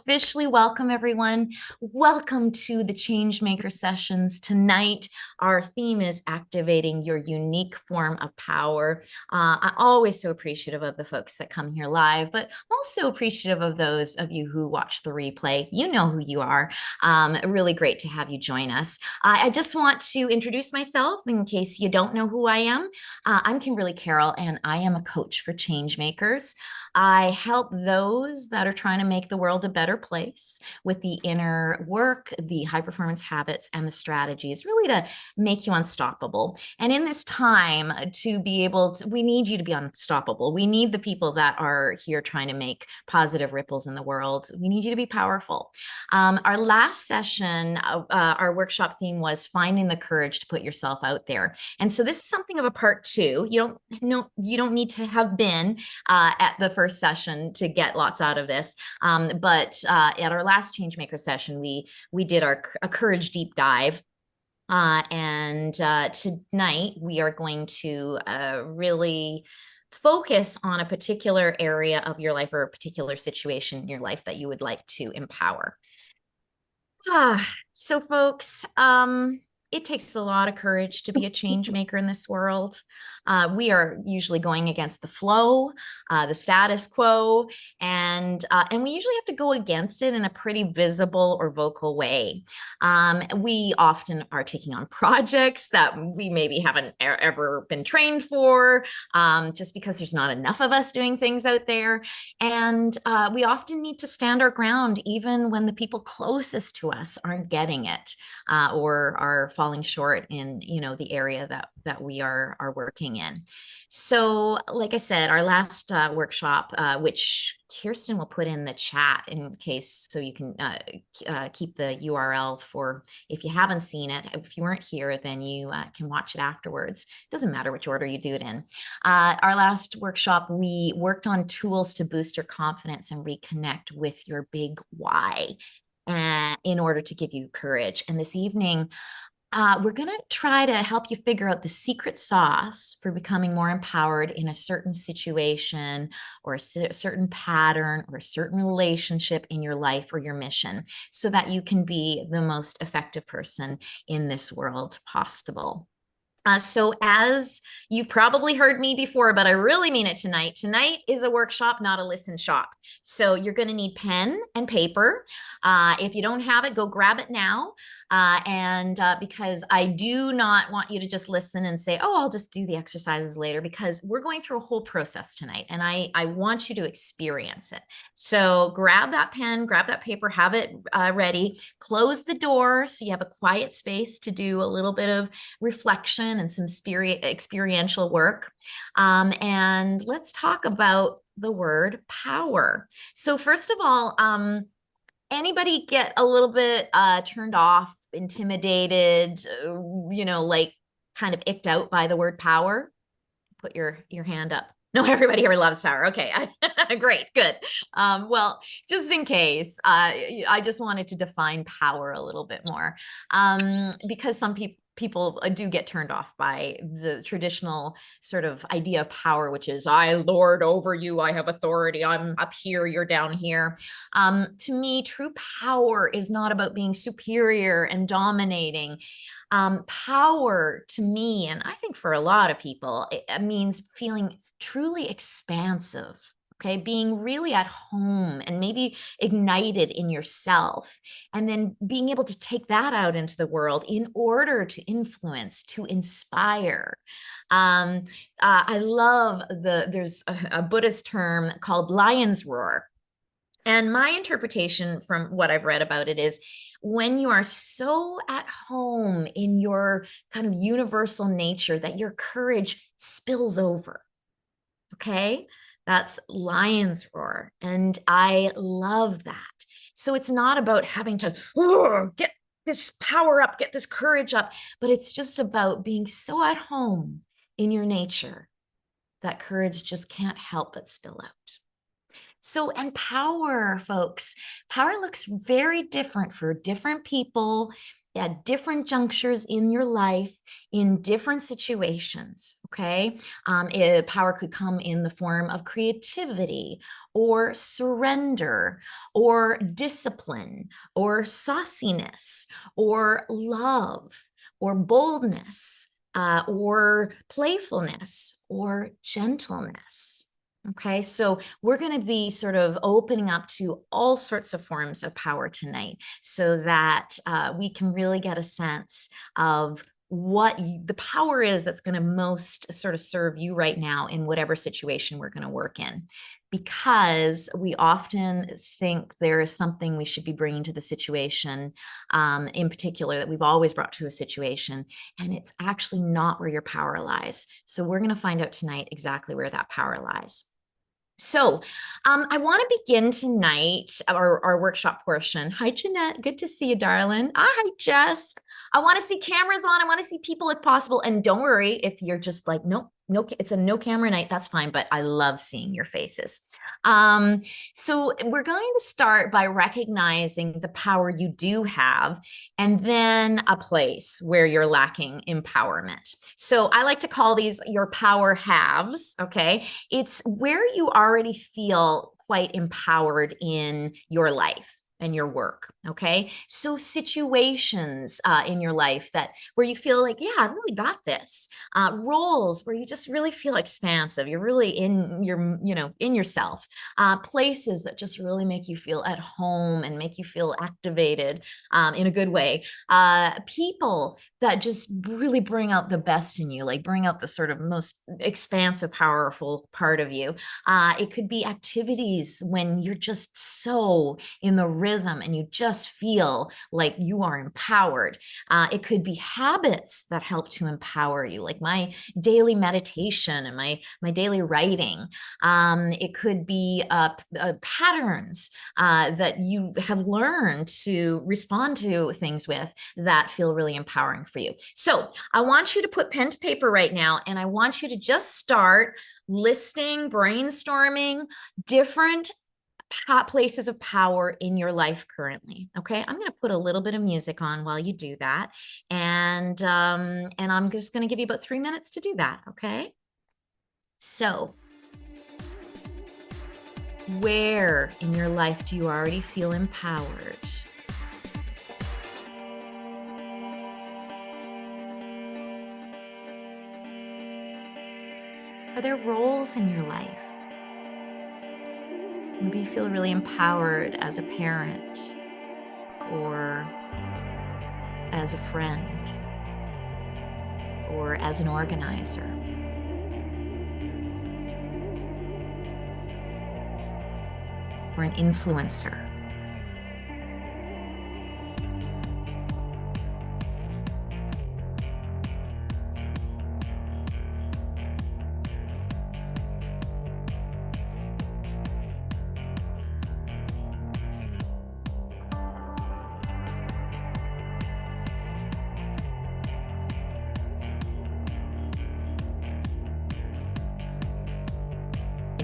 officially welcome everyone. Welcome to the Changemaker sessions. Tonight, our theme is activating your unique form of power. I'm always so appreciative of the folks that come here live, but also appreciative of those of you who watch the replay. You know who you are. Really great to have you join us. I just want to introduce myself in case you don't know who I am. I'm Kimberly Carroll, and I am a coach for changemakers. I help those that are trying to make the world a better place with the inner work, the high performance habits, and the strategies, really to make you unstoppable. And in this time, to be able to, we need you to be unstoppable. We need the people that are here trying to make positive ripples in the world. We need you to be powerful. Our last session, our workshop theme was finding the courage to put yourself out there. And so this is something of a part two. You don't need to have been at the first session to get lots out of this. But at our last Changemaker session, we did a courage deep dive. And tonight we are going to really focus on a particular area of your life or a particular situation in your life that you would like to empower. So folks, it takes a lot of courage to be a change maker in this world. We are usually going against the flow, the status quo, and we usually have to go against it in a pretty visible or vocal way. We often are taking on projects that we maybe haven't ever been trained for, just because there's not enough of us doing things out there. And we often need to stand our ground even when the people closest to us aren't getting it, or are falling short in the area that we are working in. So like I said, our last workshop, which Kirsten will put in the chat in case, so you can keep the URL for if you haven't seen it. If you weren't here, then you can watch it afterwards. Doesn't matter which order you do it in. Our last workshop, we worked on tools to boost your confidence and reconnect with your big why, in order to give you courage. And this evening, we're going to try to help you figure out the secret sauce for becoming more empowered in a certain situation or a certain pattern or a certain relationship in your life or your mission, so that you can be the most effective person in this world possible. So as you've probably heard me before, but I really mean it tonight. Tonight is a workshop, not a listen shop. So you're going to need pen and paper. If you don't have it, go grab it now. Because I do not want you to just listen and say, oh, I'll just do the exercises later, because we're going through a whole process tonight, and I want you to experience it. So grab that pen, grab that paper, have it ready, close the door so you have a quiet space to do a little bit of reflection and some experiential work. And let's talk about the word power. So first of all, anybody get a little bit turned off, intimidated, like kind of icked out by the word power? Put your hand up. No, everybody here loves power. Okay, great, good. Well, just in case, I just wanted to define power a little bit more, because some people do get turned off by the traditional sort of idea of power, which is I lord over you, I have authority, I'm up here, you're down here. To me, true power is not about being superior and dominating. Power to me, and I think for a lot of people, it means feeling truly expansive. Okay, being really at home and maybe ignited in yourself, and then being able to take that out into the world in order to influence, to inspire. I love there's a Buddhist term called lion's roar. And my interpretation from what I've read about it is when you are so at home in your kind of universal nature that your courage spills over. Okay, that's lion's roar. And I love that. So it's not about having to get this power up, get this courage up, but it's just about being so at home in your nature that courage just can't help but spill out. So, and power, folks, power looks very different for different people at different junctures in your life, in different situations. Okay. Power could come in the form of creativity or surrender or discipline or sauciness or love or boldness or playfulness or gentleness. Okay, so we're going to be sort of opening up to all sorts of forms of power tonight so that we can really get a sense of what the power is that's going to most sort of serve you right now in whatever situation we're going to work in. Because we often think there is something we should be bringing to the situation, in particular, that we've always brought to a situation, and it's actually not where your power lies. So we're going to find out tonight exactly where that power lies. So I want to begin tonight, our workshop portion. Hi, Jeanette. Good to see you, darling. Hi, Jess. I want to see cameras on. I want to see people if possible. And don't worry if you're just like, nope, no, it's a no camera night. That's fine. But I love seeing your faces. So we're going to start by recognizing the power you do have, and then a place where you're lacking empowerment. So I like to call these your power halves. Okay. It's where you already feel quite empowered in your life and your work. Okay. So situations in your life that where you feel like, yeah, I've really got this. Roles where you just really feel expansive. You're really in your, in yourself. Places that just really make you feel at home and make you feel activated in a good way. People that just really bring out the best in you, like bring out the sort of most expansive, powerful part of you. It could be activities when you're just so in the rhythm and you just feel like you are empowered. It could be habits that help to empower you, like my daily meditation and my daily writing. It could be patterns that you have learned to respond to things with that feel really empowering for you. So I want you to put pen to paper right now, and I want you to just start listing, brainstorming different places of power in your life currently. Okay, I'm going to put a little bit of music on while you do that, and I'm just going to give you about 3 minutes to do that. Okay, so where in your life do you already feel empowered? Are there roles in your life? Maybe you feel really empowered as a parent or as a friend or as an organizer. Or an influencer.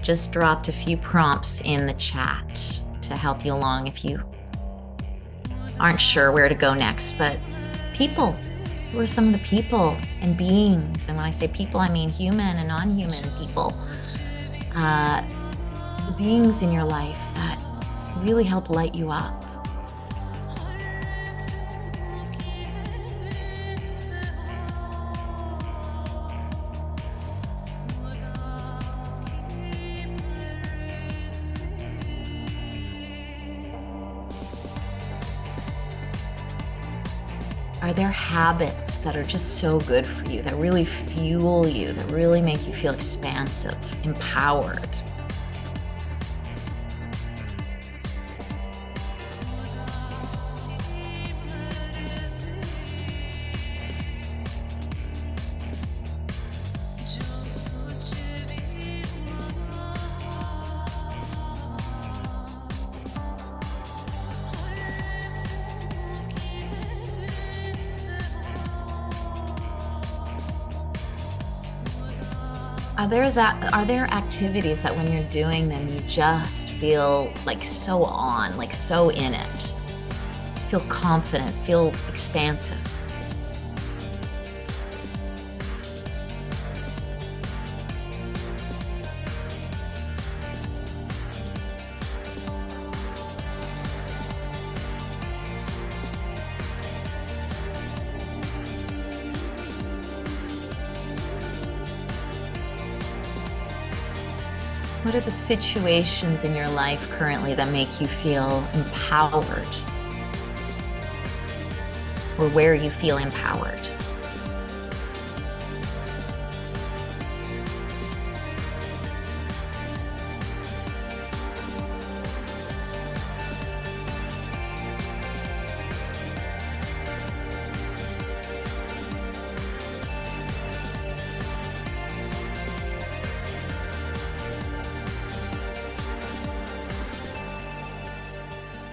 Just dropped a few prompts in the chat to help you along if you aren't sure where to go next. But people, who are some of the people and beings? And when I say people, I mean human and non-human people. The beings in your life that really help light you up. Are there habits that are just so good for you, that really fuel you, that really make you feel expansive, empowered? Are there activities that when you're doing them, you just feel like so on, like so in it? feel confident, feel expansive. What are the situations in your life currently that make you feel empowered? Or where you feel empowered?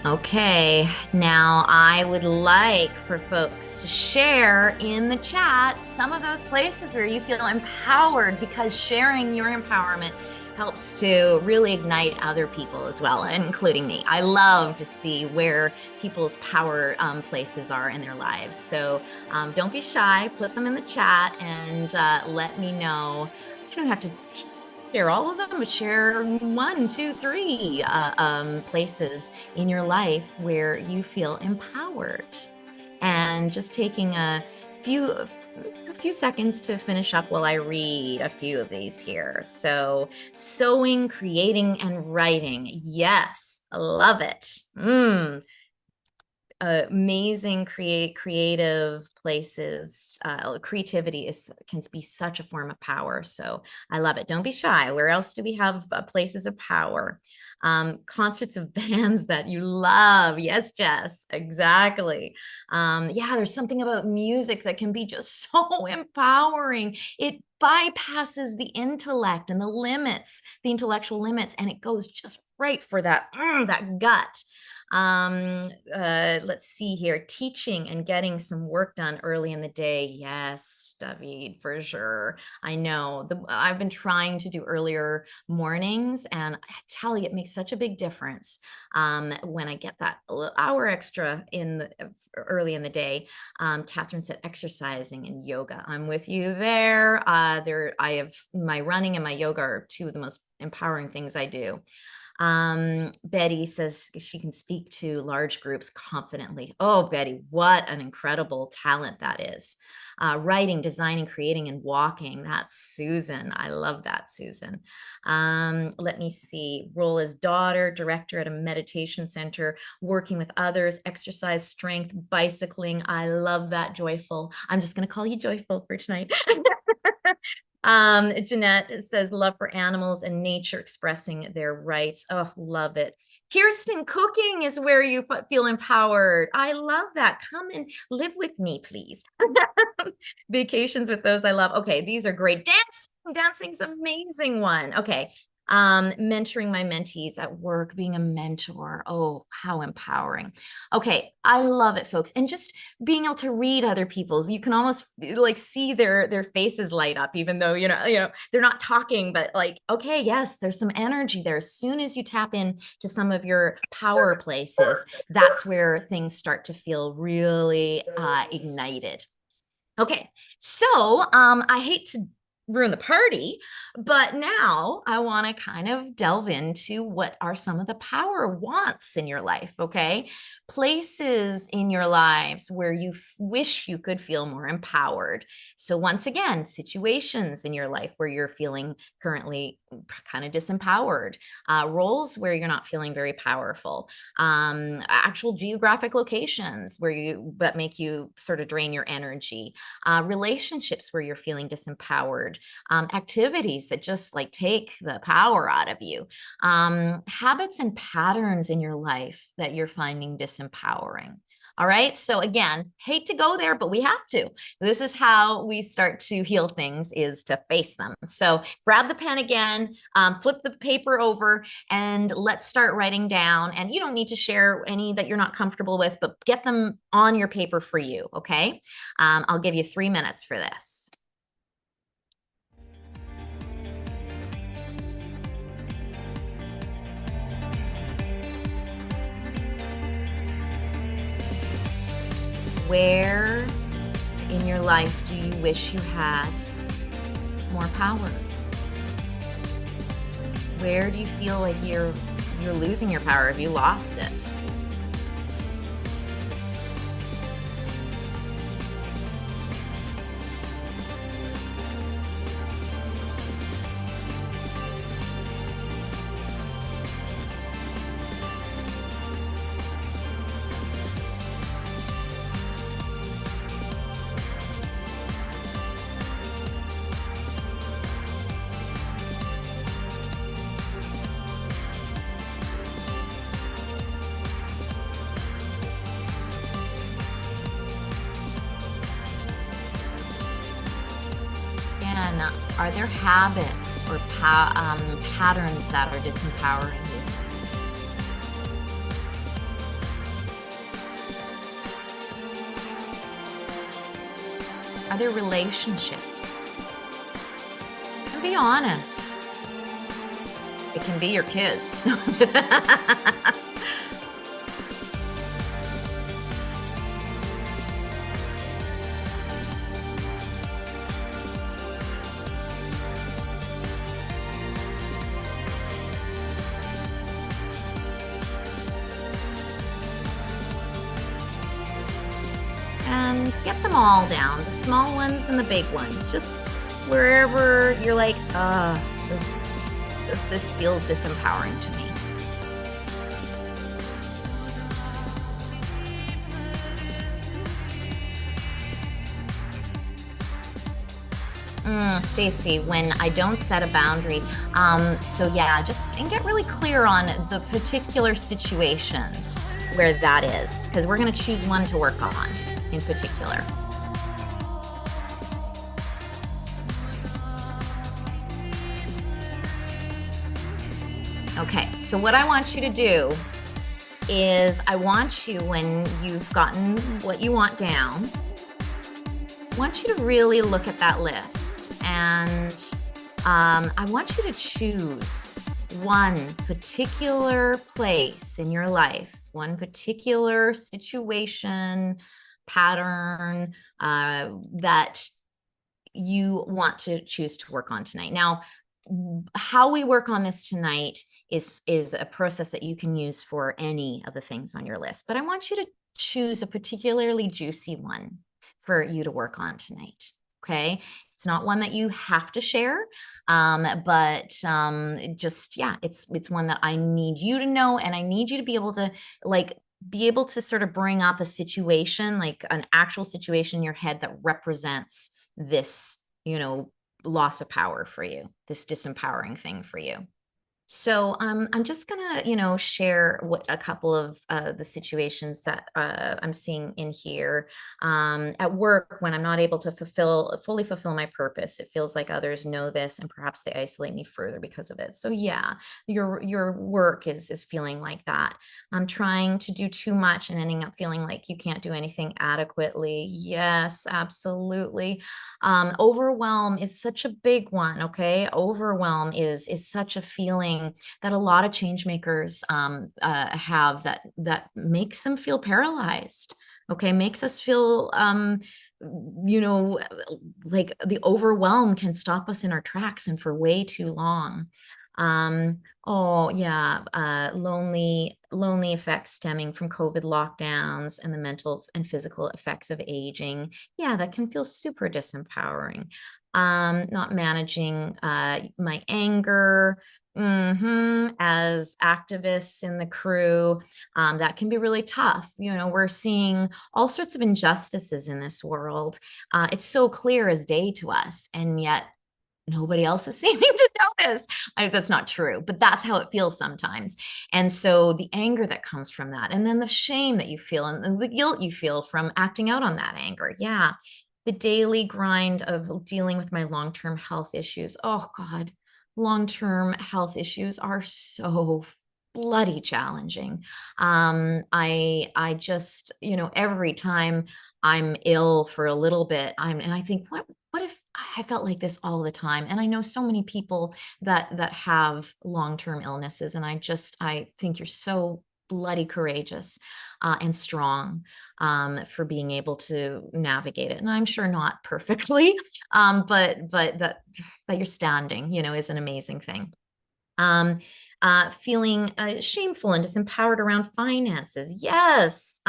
Okay, now I would like for folks to share in the chat some of those places where you feel empowered, because sharing your empowerment helps to really ignite other people as well, including me. I love to see where people's power places are in their lives. So don't be shy, put them in the chat and let me know. You don't have to share all of them, but share 1, 2, 3 places in your life where you feel empowered. And just taking a few seconds to finish up while I read a few of these here. So, sewing, creating, and writing. Yes, love it. Amazing creative places. Creativity can be such a form of power, so I love it. Don't be shy. Where else do we have places of power? Concerts of bands that you love. Yes, Jess, exactly. Yeah, there's something about music that can be just so empowering. It bypasses the intellect and the intellectual limits, and it goes just right for that gut. Let's see here. Teaching and getting some work done early in the day. Yes, David, for sure. I know I've been trying to do earlier mornings, and I tell you, it makes such a big difference when I get that hour extra early in the day. Catherine said exercising and yoga. I'm with you there. I have my running and my yoga are two of the most empowering things I do. Betty says she can speak to large groups confidently. Oh, Betty, what an incredible talent that is. Writing, designing, creating, and walking. That's Susan. I love that, Susan. Let me see. Role as daughter, director at a meditation center, working with others, exercise, strength, bicycling. I love that. Joyful. I'm just going to call you Joyful for tonight. Jeanette says love for animals and nature, expressing their rights. Oh, love it. Kirsten, cooking is where you feel empowered. I love that. Come and live with me, please. Vacations with those I love. Okay, these are great. Dancing's amazing one. Okay. Mentoring my mentees at work, being a mentor. Oh, how empowering. Okay, I love it, folks. And just being able to read other people's, you can almost like see their faces light up, even though they're not talking, but like, okay, yes, there's some energy there. As soon as you tap in to some of your power places, that's where things start to feel really ignited. Okay, so I hate to ruin the party, but now I want to kind of delve into what are some of the power wants in your life, okay? Places in your lives where you wish you could feel more empowered. So once again, situations in your life where you're feeling currently kind of disempowered, roles where you're not feeling very powerful, actual geographic locations that make you sort of drain your energy, relationships where you're feeling disempowered, activities that just like take the power out of you, habits and patterns in your life that you're finding disempowering. All right. So again, hate to go there, but we have to. This is how we start to heal things, is to face them. So grab the pen again, flip the paper over, and let's start writing down. And you don't need to share any that you're not comfortable with, but get them on your paper for you. Okay. I'll give you 3 minutes for this. Where in your life do you wish you had more power? Where do you feel like you're losing your power? Have you lost it? And are there habits or patterns that are disempowering you? Are there relationships? And be honest. It can be your kids. And get them all down, the small ones and the big ones, just wherever you're like, this feels disempowering to me. Stacy, when I don't set a boundary, so yeah, and get really clear on the particular situations where that is, because we're going to choose one to work on in particular. Okay, so what I want you to do is I want you, when you've gotten what you want down, I want you to really look at that list, and I want you to choose one particular place in your life, one particular situation, pattern that you want to choose to work on tonight. Now, how we work on this tonight is a process that you can use for any of the things on your list, but I want you to choose a particularly juicy one for you to work on tonight. Okay, it's not one that you have to share, but just, yeah, it's one that I need you to know, and I need you to be able to sort of bring up a situation, like an actual situation in your head that represents this, loss of power for you, this disempowering thing for you. So I'm just gonna, share a couple of the situations that I'm seeing in here. At work, when I'm not able to fully fulfill my purpose, it feels like others know this, and perhaps they isolate me further because of it. So yeah, your work is feeling like that. I'm trying to do too much and ending up feeling like you can't do anything adequately. Yes, absolutely. Overwhelm is such a big one. Okay, overwhelm is such a feeling that a lot of change makers have that makes them feel paralyzed. Okay, makes us feel like the overwhelm can stop us in our tracks and for way too long. Oh yeah, lonely effects stemming from COVID lockdowns and the mental and physical effects of aging. Yeah, that can feel super disempowering. Not managing my anger. As activists in the crew, that can be really tough. We're seeing all sorts of injustices in this world. It's so clear as day to us, and yet nobody else is seeming to notice. That's not true, but that's how it feels sometimes. And so the anger that comes from that, and then the shame that you feel, and the guilt you feel from acting out on that anger. Yeah. The daily grind of dealing with my long-term health issues. Oh God, long-term health issues are so bloody challenging. I just, every time I'm ill for a little bit, and I think, what if I felt like this all the time? And I know so many people that have long-term illnesses, and I think you're so bloody courageous and strong for being able to navigate it. And I'm sure not perfectly, but that you're standing, is an amazing thing. Feeling shameful and disempowered around finances. Yes.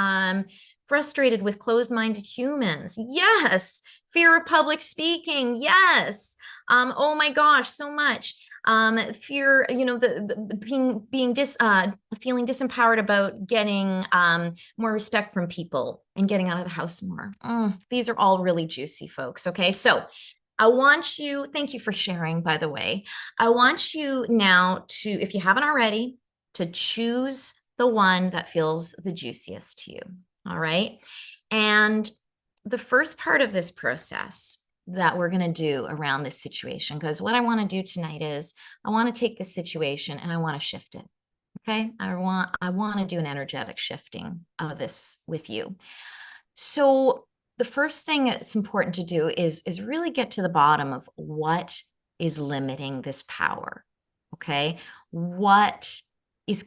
Frustrated with closed-minded humans. Yes. Fear of public speaking. Yes. Oh my gosh, so much. Fear, feeling disempowered about getting more respect from people and getting out of the house more. These are all really juicy, folks. Okay, so thank you for sharing, by the way. I want you now to, if you haven't already, to choose the one that feels the juiciest to you. All right. And the first part of this process that we're going to do around this situation, because what I want to do tonight is I want to take this situation and I want to shift it. Okay. I want to do an energetic shifting of this with you. So the first thing that's important to do is really get to the bottom of what is limiting this power. Okay. What is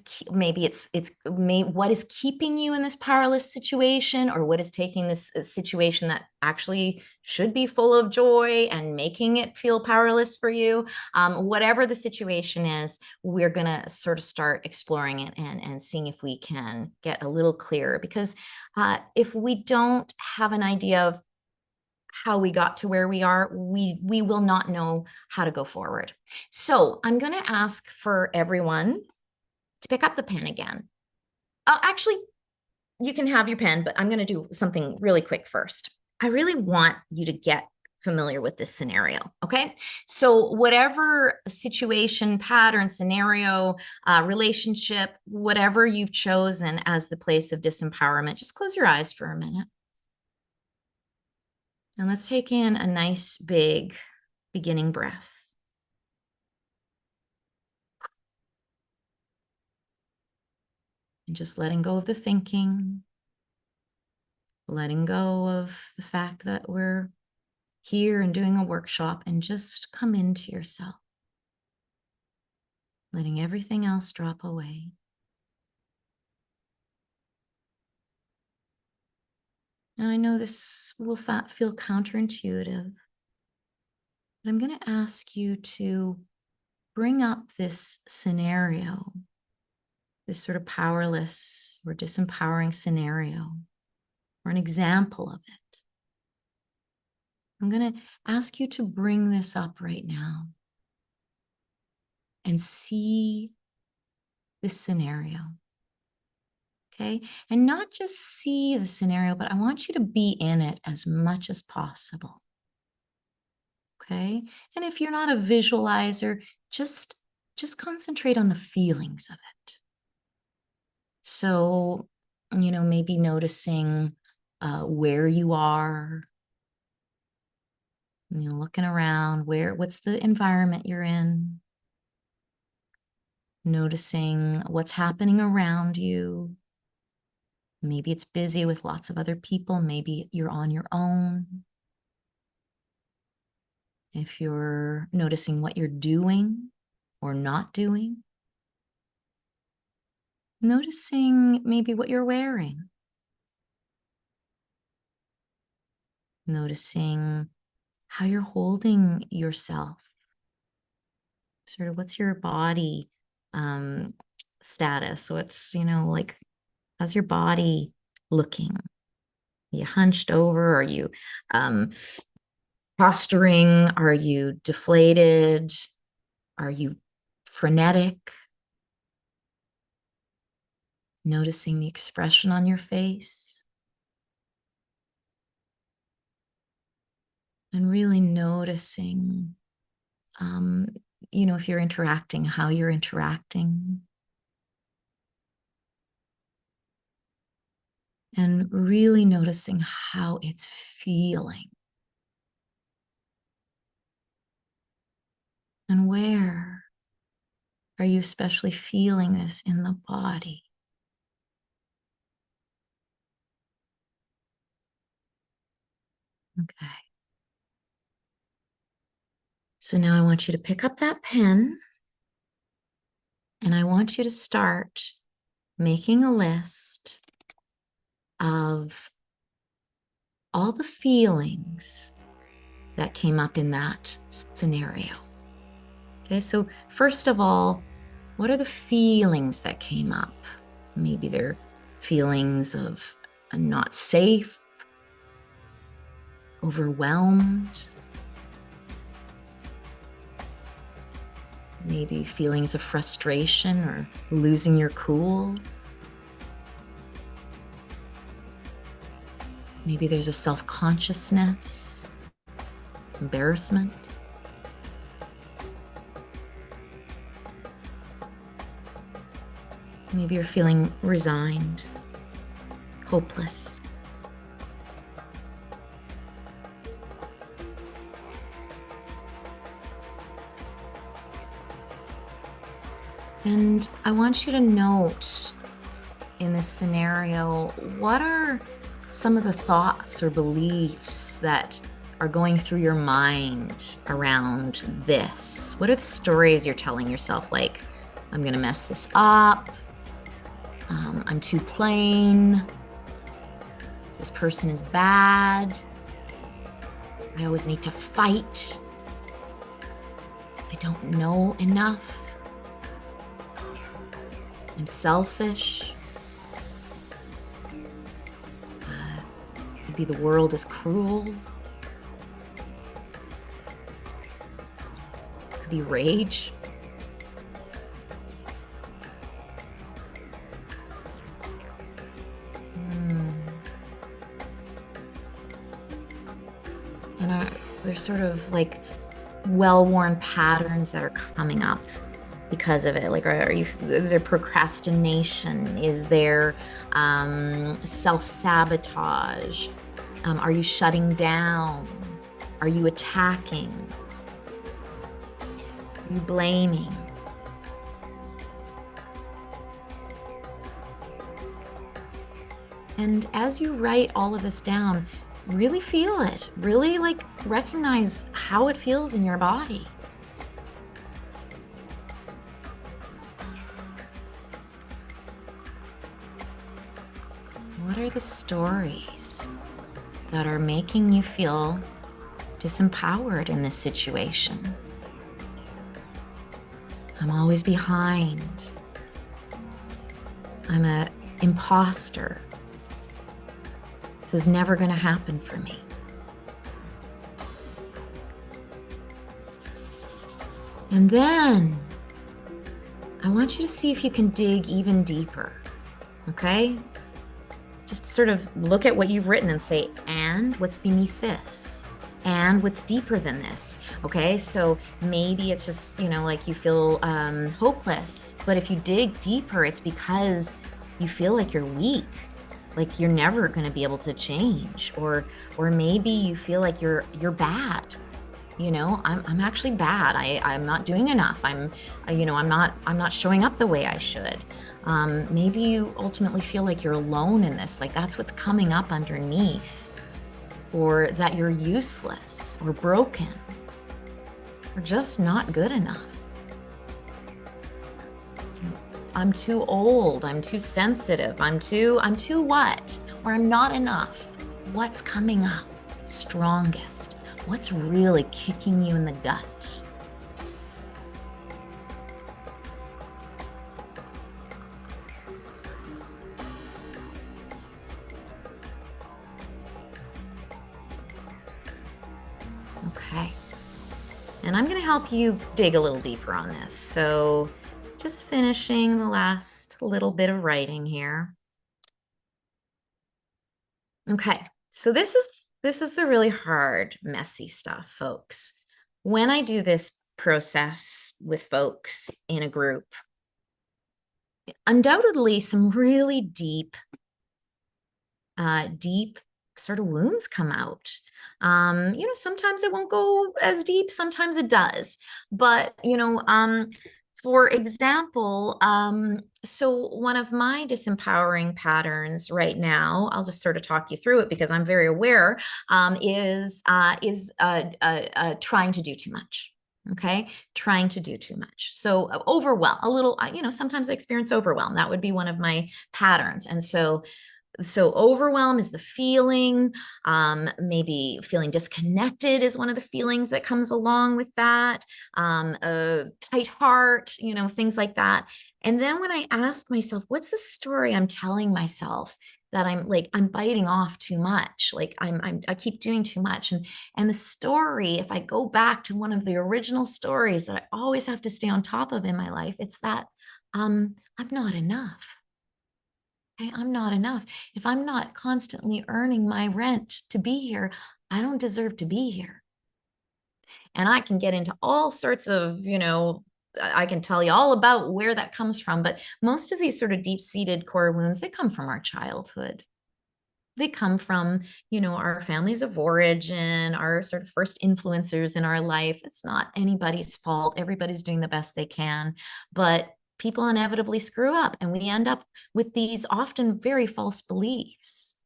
what is keeping you in this powerless situation, or what is taking this situation that actually should be full of joy and making it feel powerless for you. Whatever the situation is, we're going to sort of start exploring it and seeing if we can get a little clearer, because if we don't have an idea of how we got to where we are, we will not know how to go forward. So I'm going to ask for everyone to pick up the pen again. Actually, you can have your pen, but I'm going to do something really quick first. I really want you to get familiar with this scenario. Okay. So whatever situation, pattern, scenario, relationship, whatever you've chosen as the place of disempowerment, just close your eyes for a minute. And let's take in a nice big beginning breath. And just letting go of the thinking, letting go of the fact that we're here and doing a workshop, and just come into yourself, letting everything else drop away. And I know this will feel counterintuitive, but I'm going to ask you to bring up this scenario, this sort of powerless or disempowering scenario, or an example of it. I'm going to ask you to bring this up right now and see this scenario. Okay. And not just see the scenario, but I want you to be in it as much as possible. Okay. And if you're not a visualizer, just concentrate on the feelings of it. So, maybe noticing where you are, looking around, what's the environment you're in, noticing what's happening around you. Maybe it's busy with lots of other people. Maybe you're on your own. If you're noticing what you're doing or not doing, noticing maybe what you're wearing, noticing how you're holding yourself, sort of what's your body status. So it's, like, how's your body looking? Are you hunched over? Are you posturing? Are you deflated? Are you frenetic? Noticing the expression on your face. And really noticing, if you're interacting, how you're interacting. And really noticing how it's feeling. And where are you especially feeling this in the body? Okay. So now I want you to pick up that pen, and I want you to start making a list of all the feelings that came up in that scenario. Okay, so first of all, what are the feelings that came up? Maybe they're feelings of not safe, overwhelmed, maybe feelings of frustration or losing your cool. Maybe there's a self-consciousness, embarrassment. Maybe you're feeling resigned, hopeless. And I want you to note in this scenario, what are some of the thoughts or beliefs that are going through your mind around this? What are the stories you're telling yourself? Like, I'm going to mess this up. I'm too plain. This person is bad. I always need to fight. I don't know enough. I'm selfish. Could be the world is cruel. Could be rage. And there's sort of like well-worn patterns that are coming up because of it. Like, is there procrastination? Is there self-sabotage? Are you shutting down? Are you attacking? Are you blaming? And as you write all of this down, really feel it. Really like recognize how it feels in your body. What are the stories that are making you feel disempowered in this situation? I'm always behind. I'm an imposter. This is never going to happen for me. And then I want you to see if you can dig even deeper, okay? Just sort of look at what you've written and say, and what's beneath this? And what's deeper than this? Okay, so maybe it's just, like you feel hopeless, but if you dig deeper, it's because you feel like you're weak, like you're never going to be able to change, or maybe you feel like you're bad. I'm actually bad. I'm not doing enough. I'm not showing up the way I should. Maybe you ultimately feel like you're alone in this, like that's what's coming up underneath, or that you're useless or broken or just not good enough. I'm too old, I'm too sensitive, I'm too what? Or I'm not enough. What's coming up strongest? What's really kicking you in the gut? Okay. And I'm going to help you dig a little deeper on this. So just finishing the last little bit of writing here. Okay, so this is the really hard, messy stuff, folks. When I do this process with folks in a group, undoubtedly some really deep sort of wounds come out. Sometimes it won't go as deep, sometimes it does. But, for example, so one of my disempowering patterns right now, I'll just sort of talk you through it because I'm very aware, is trying to do too much. Okay, trying to do too much. So overwhelm, a little, sometimes I experience overwhelm. That would be one of my patterns. And so overwhelm is the feeling. Maybe feeling disconnected is one of the feelings that comes along with that. A tight heart, things like that. And then when I ask myself, what's the story I'm telling myself that I'm biting off too much, like I keep doing too much, and the story, if I go back to one of the original stories that I always have to stay on top of in my life, it's that I'm not enough. Okay, I'm not enough. If I'm not constantly earning my rent to be here, I don't deserve to be here. And I can get into all sorts of, I can tell you all about where that comes from, but most of these sort of deep-seated core wounds, they come from our childhood. They come from, our families of origin, our sort of first influencers in our life. It's not anybody's fault. Everybody's doing the best they can, but people inevitably screw up and we end up with these often very false beliefs.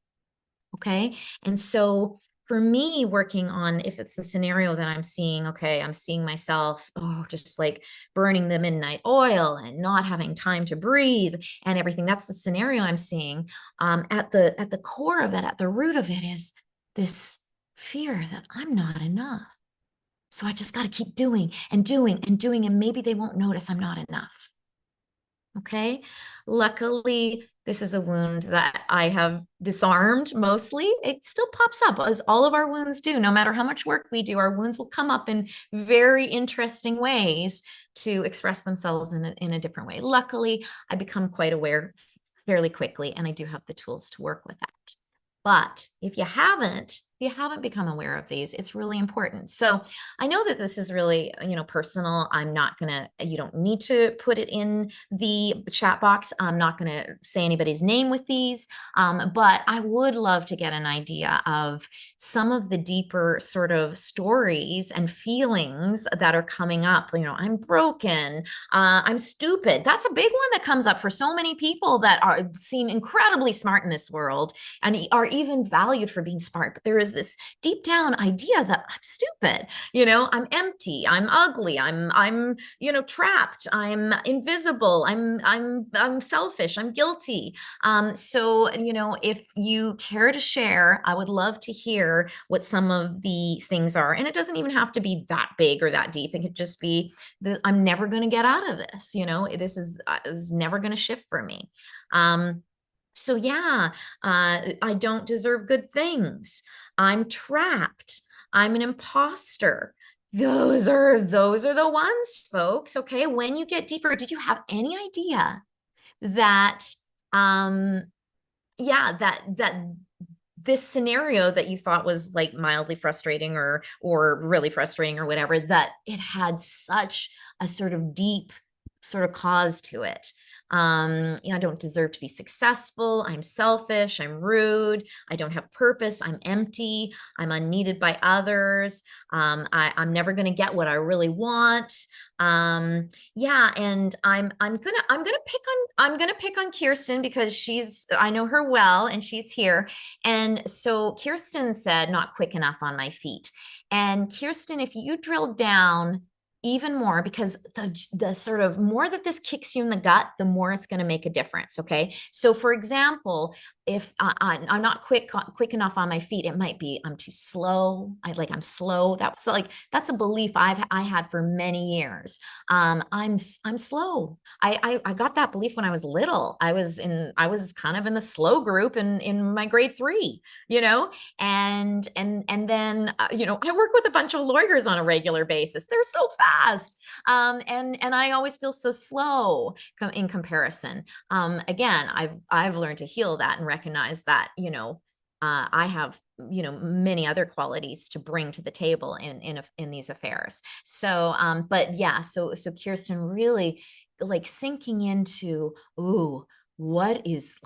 Okay. And so for me, working on, if it's the scenario that I'm seeing, okay, I'm seeing myself, just like burning the midnight oil and not having time to breathe and everything. That's the scenario I'm seeing. At the core of it, at the root of it is this fear that I'm not enough. So I just got to keep doing and doing and doing, and maybe they won't notice I'm not enough. Okay. Luckily, this is a wound that I have disarmed mostly. It still pops up, as all of our wounds do. No matter how much work we do, our wounds will come up in very interesting ways to express themselves in a different way. Luckily, I become quite aware fairly quickly, and I do have the tools to work with that. But if you haven't become aware of these, it's really important. So I know that this is really, personal. I'm not gonna, you don't need to put it in the chat box. I'm not gonna say anybody's name with these, but I would love to get an idea of some of the deeper sort of stories and feelings that are coming up. I'm broken, I'm stupid. That's a big one that comes up for so many people that seem incredibly smart in this world and are even valued for being smart. But there is this deep down idea that I'm stupid. I'm empty, I'm ugly, I'm trapped, I'm invisible, I'm selfish, I'm guilty. So if you care to share, I would love to hear what some of the things are. And it doesn't even have to be that big or that deep. It could just be that I'm never going to get out of this. This is never going to shift for me. So yeah, I don't deserve good things. I'm trapped. I'm an imposter. Those are the ones, folks. Okay. When you get deeper, did you have any idea that that this scenario that you thought was like mildly frustrating or really frustrating or whatever, that it had such a sort of deep sort of cause to it? I don't deserve to be successful. I'm selfish. I'm rude. I don't have purpose. I'm empty. I'm unneeded by others. I'm never going to get what I really want. Yeah, and I'm gonna pick on Kirsten because I know her well and she's here. And so Kirsten said, not quick enough on my feet. And Kirsten, if you drill down even more, because the sort of more that this kicks you in the gut, the more it's going to make a difference. Okay. So for example, if I'm not quick enough on my feet, it might be I'm too slow. I'm slow. That's a belief I had for many years. I'm slow. I got that belief when I was little. I was kind of in the slow group in my grade 3, and then I work with a bunch of lawyers on a regular basis. They're so fast, and I always feel so slow in comparison. Again, I've learned to heal that and recognize that I have many other qualities to bring to the table in these affairs. So but yeah, so Kirsten, really like sinking into, ooh, what's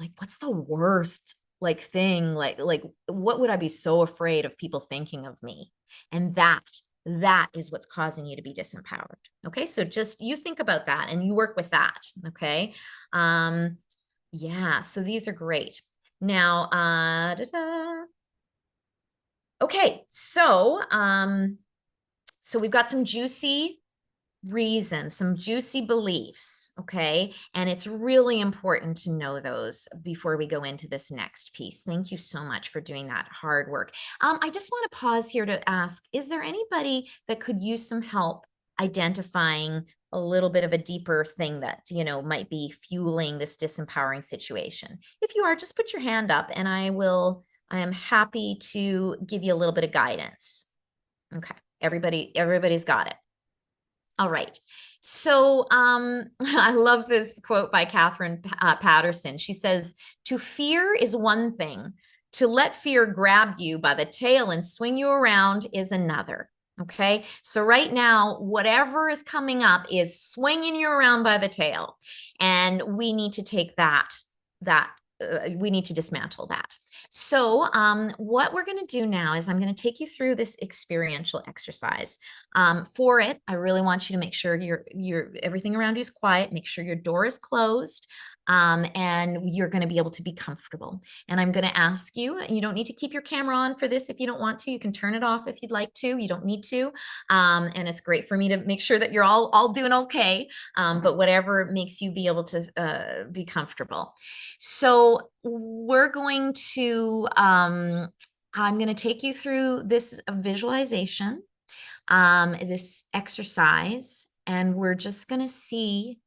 the worst thing, what would I be so afraid of people thinking of me? And that is what's causing you to be disempowered. Okay, so just you think about that and you work with that. Okay. Yeah, so these are great. Now okay, so So we've got some juicy reasons, some juicy beliefs, okay? And it's really important to know those before we go into this next piece. Thank you so much for doing that hard work. I just want to pause here to ask, is there anybody that could use some help identifying a little bit of a deeper thing that, you know, might be fueling this disempowering situation? If you are, just put your hand up and I am happy to give you a little bit of guidance. Okay, everybody's got it. All right. So I love this quote by Catherine Patterson. She says, "To fear is one thing. To let fear grab you by the tail and swing you around is another." Okay. So right now, whatever is coming up is swinging you around by the tail. And we need to take we need to dismantle that. So what we're going to do now is I'm going to take you through this experiential exercise. For it, I really want you to make sure everything around you is quiet. Make sure your door is closed. And you're going to be able to be comfortable. And I'm going to ask you, you don't need to keep your camera on for this if you don't want to. You can turn it off if you'd like to. You don't need to. And it's great for me to make sure that you're all doing okay. But whatever makes you be able to be comfortable. So we're going to, I'm going to take you through this visualization, this exercise, and we're just going to see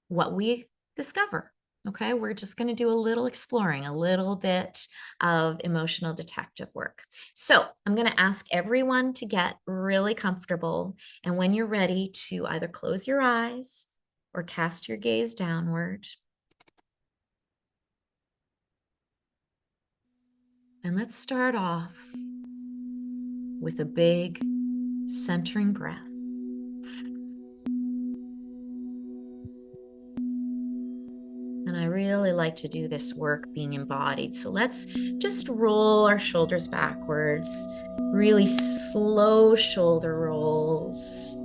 what we discover. Okay, we're just going to do a little exploring, a little bit of emotional detective work. So I'm going to ask everyone to get really comfortable. And when you're ready to either close your eyes or cast your gaze downward. And let's start off with a big centering breath. And I really like to do this work being embodied. So let's just roll our shoulders backwards, really slow shoulder rolls,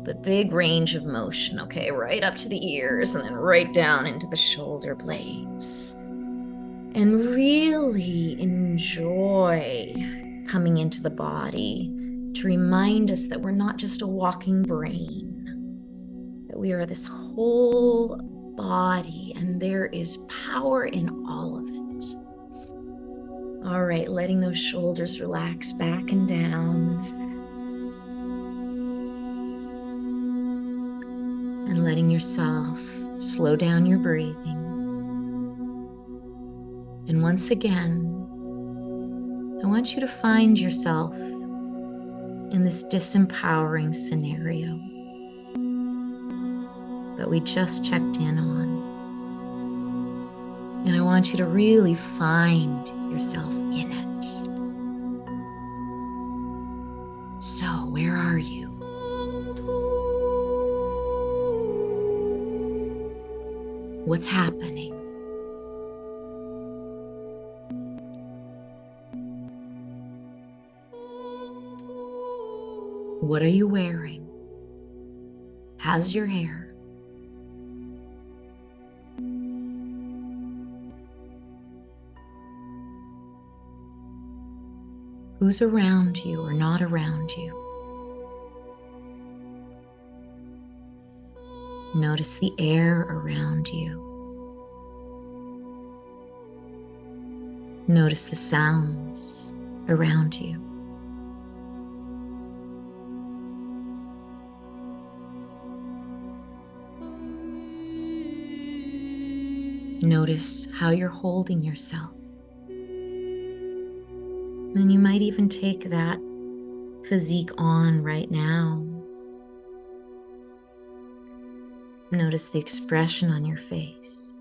but big range of motion, okay? Right up to the ears and then right down into the shoulder blades. And really enjoy coming into the body to remind us that we're not just a walking brain, that we are this whole body and there is power in all of it. All right, letting those shoulders relax back and down. And letting yourself slow down your breathing. And once again, I want you to find yourself in this disempowering scenario that we just checked in on. And I want you to really find yourself in it. So, where are you? What's happening? What are you wearing? How's your hair? Who's around you or not around you? Notice the air around you. Notice the sounds around you. Notice how you're holding yourself. And you might even take that physique on right now. Notice the expression on your face.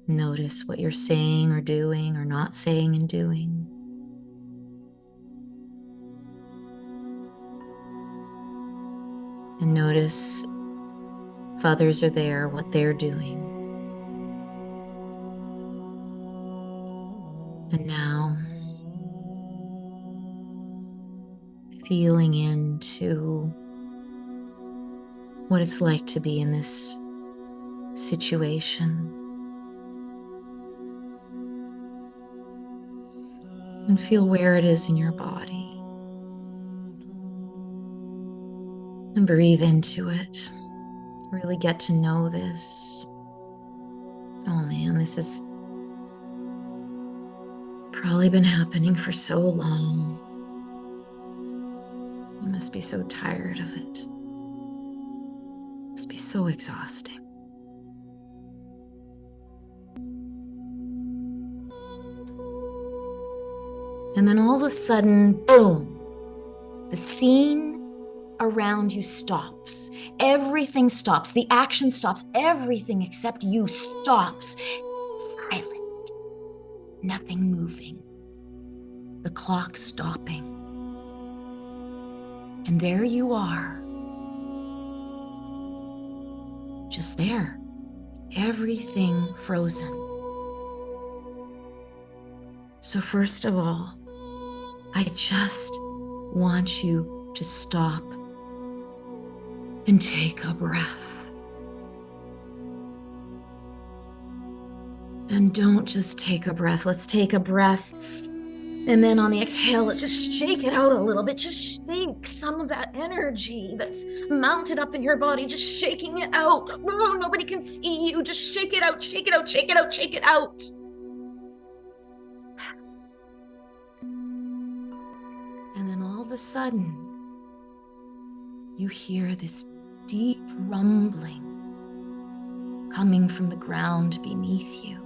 Notice what you're saying or doing or not saying and doing. And notice if others are there, what they're doing. And now, feeling into what it's like to be in this situation. and feel where it is in your body. And breathe into it. Really get to know this. Oh man, this has probably been happening for so long. You must be so tired of it. It must be so exhausting. And then all of a sudden, boom, the scene around you stops. Everything stops. The action stops. Everything except you stops. Silent. Nothing moving. The clock stopping. And there you are. Just there. Everything frozen. So first of all, I just want you to stop and take a breath. And don't just take a breath. Let's take a breath. And then on the exhale, let's just shake it out a little bit. Just shake some of that energy that's mounted up in your body, just shaking it out. Oh, nobody can see you. Just shake it out, shake it out, shake it out, shake it out. And then all of a sudden, you hear this deep rumbling coming from the ground beneath you.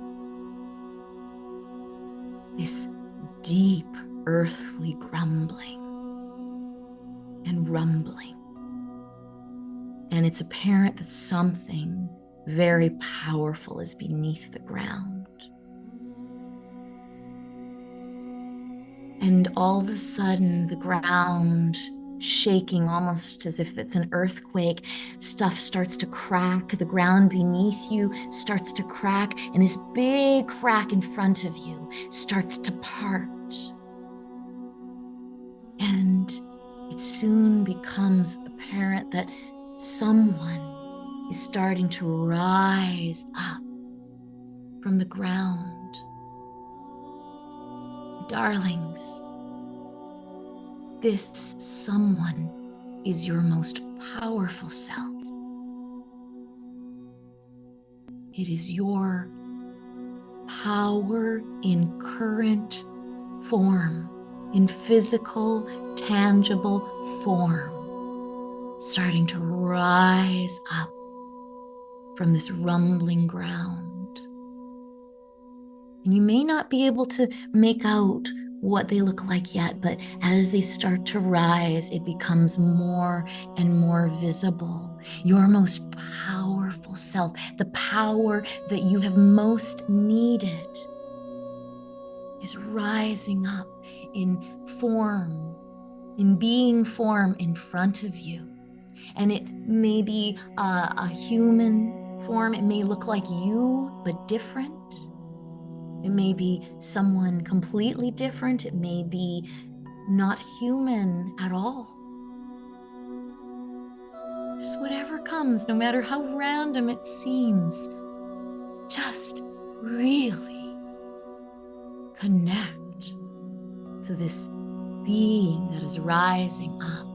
This deep earthly grumbling and rumbling. And it's apparent that something very powerful is beneath the ground. And all of a sudden, the ground shaking almost as if it's an earthquake. Stuff starts to crack. The ground beneath you starts to crack, and this big crack in front of you starts to part. And it soon becomes apparent that someone is starting to rise up from the ground. Darlings, this someone is your most powerful self. It is your power in current form, in physical, tangible form, starting to rise up from this rumbling ground. And you may not be able to make out what they look like yet, but as they start to rise, it becomes more and more visible. Your most powerful self, the power that you have most needed, is rising up in form, in being form in front of you. And it may be a human form. It may look like you, but different. It may be someone completely different. It may be not human at all. Just whatever comes, no matter how random it seems, just really connect to this being that is rising up.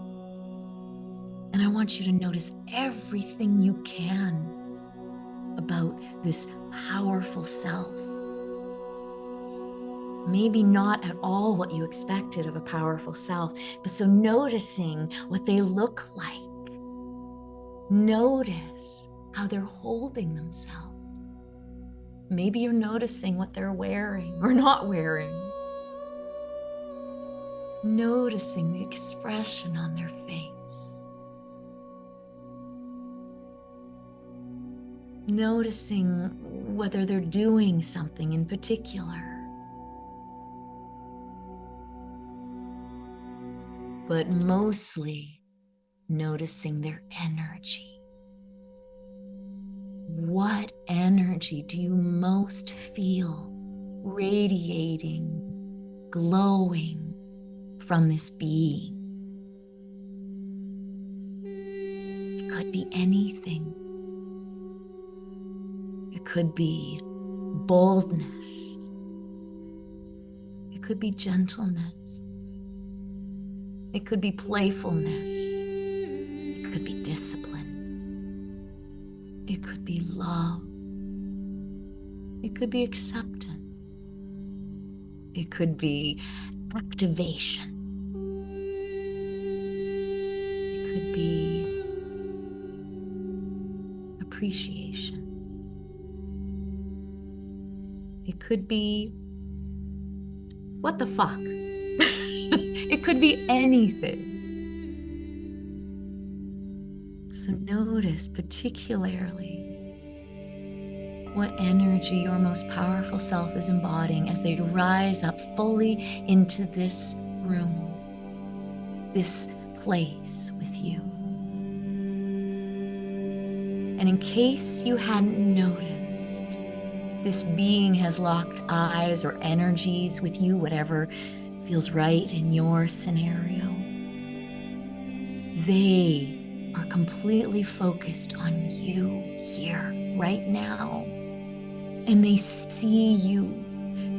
And I want you to notice everything you can about this powerful self. Maybe not at all what you expected of a powerful self, but so noticing what they look like. Notice how they're holding themselves. Maybe you're noticing what they're wearing or not wearing. Noticing the expression on their face. Noticing whether they're doing something in particular. But mostly noticing their energy. What energy do you most feel radiating, glowing from this being? It could be anything. It could be boldness. It could be gentleness. It could be playfulness. It could be discipline. It could be love. It could be acceptance. It could be activation. It could be appreciation. It could be what the fuck? It could be anything. So notice particularly what energy your most powerful self is embodying as they rise up fully into this room, this place with you. And in case you hadn't noticed, this being has locked eyes or energies with you, whatever feels right in your scenario. They are completely focused on you here, right now. And they see you.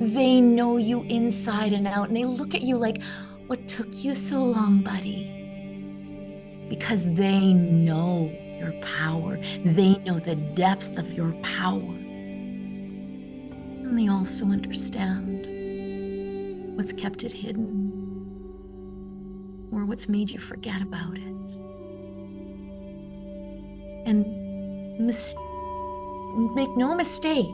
They know you inside and out. And they look at you like, what took you so long, buddy? Because they know your power. They know the depth of your power. And they also understand what's kept it hidden or what's made you forget about it. And make no mistake,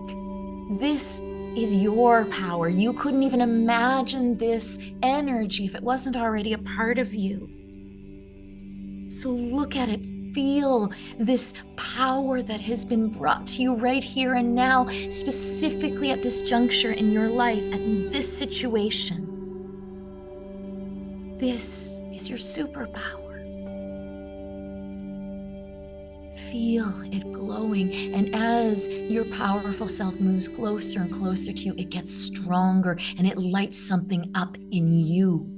this is your power. You couldn't even imagine this energy if it wasn't already a part of you. So look at it. Feel this power that has been brought to you right here and now, specifically at this juncture in your life, at this situation. This is your superpower. Feel it glowing, and as your powerful self moves closer and closer to you, it gets stronger and it lights something up in you.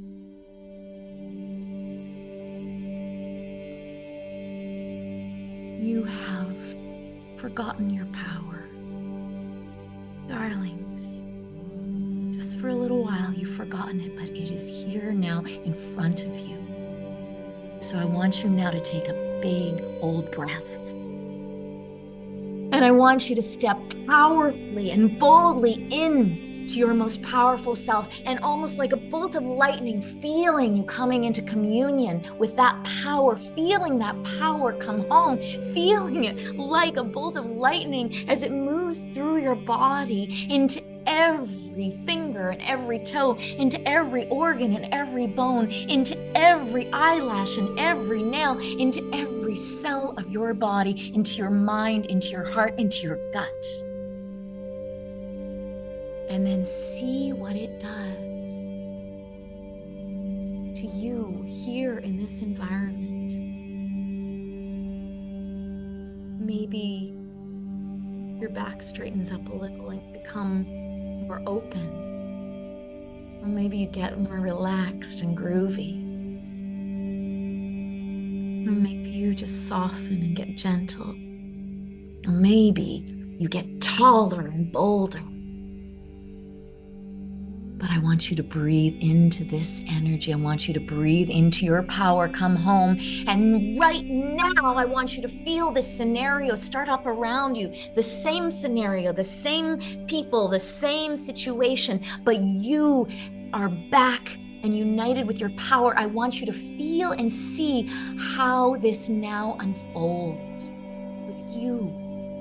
You have forgotten your power. Darlings, just for a little while you've forgotten it, but it is here now in front of you. So I want you now to take a big, bold breath. And I want you to step powerfully and boldly into your most powerful self, and almost like a bolt of lightning, feeling you coming into communion with that power, feeling that power come home, feeling it like a bolt of lightning as it moves through your body into every finger and every toe, into every organ and every bone, into every eyelash and every nail, into every cell of your body, into your mind, into your heart, into your gut. And then see what it does to you here in this environment. Maybe your back straightens up a little and become more open. Or maybe you get more relaxed and groovy. Or maybe you just soften and get gentle. Or maybe you get taller and bolder. But I want you to breathe into this energy. I want you to breathe into your power. Come home. And right now, I want you to feel this scenario start up around you. The same scenario, the same people, the same situation, but you are back and united with your power. I want you to feel and see how this now unfolds with you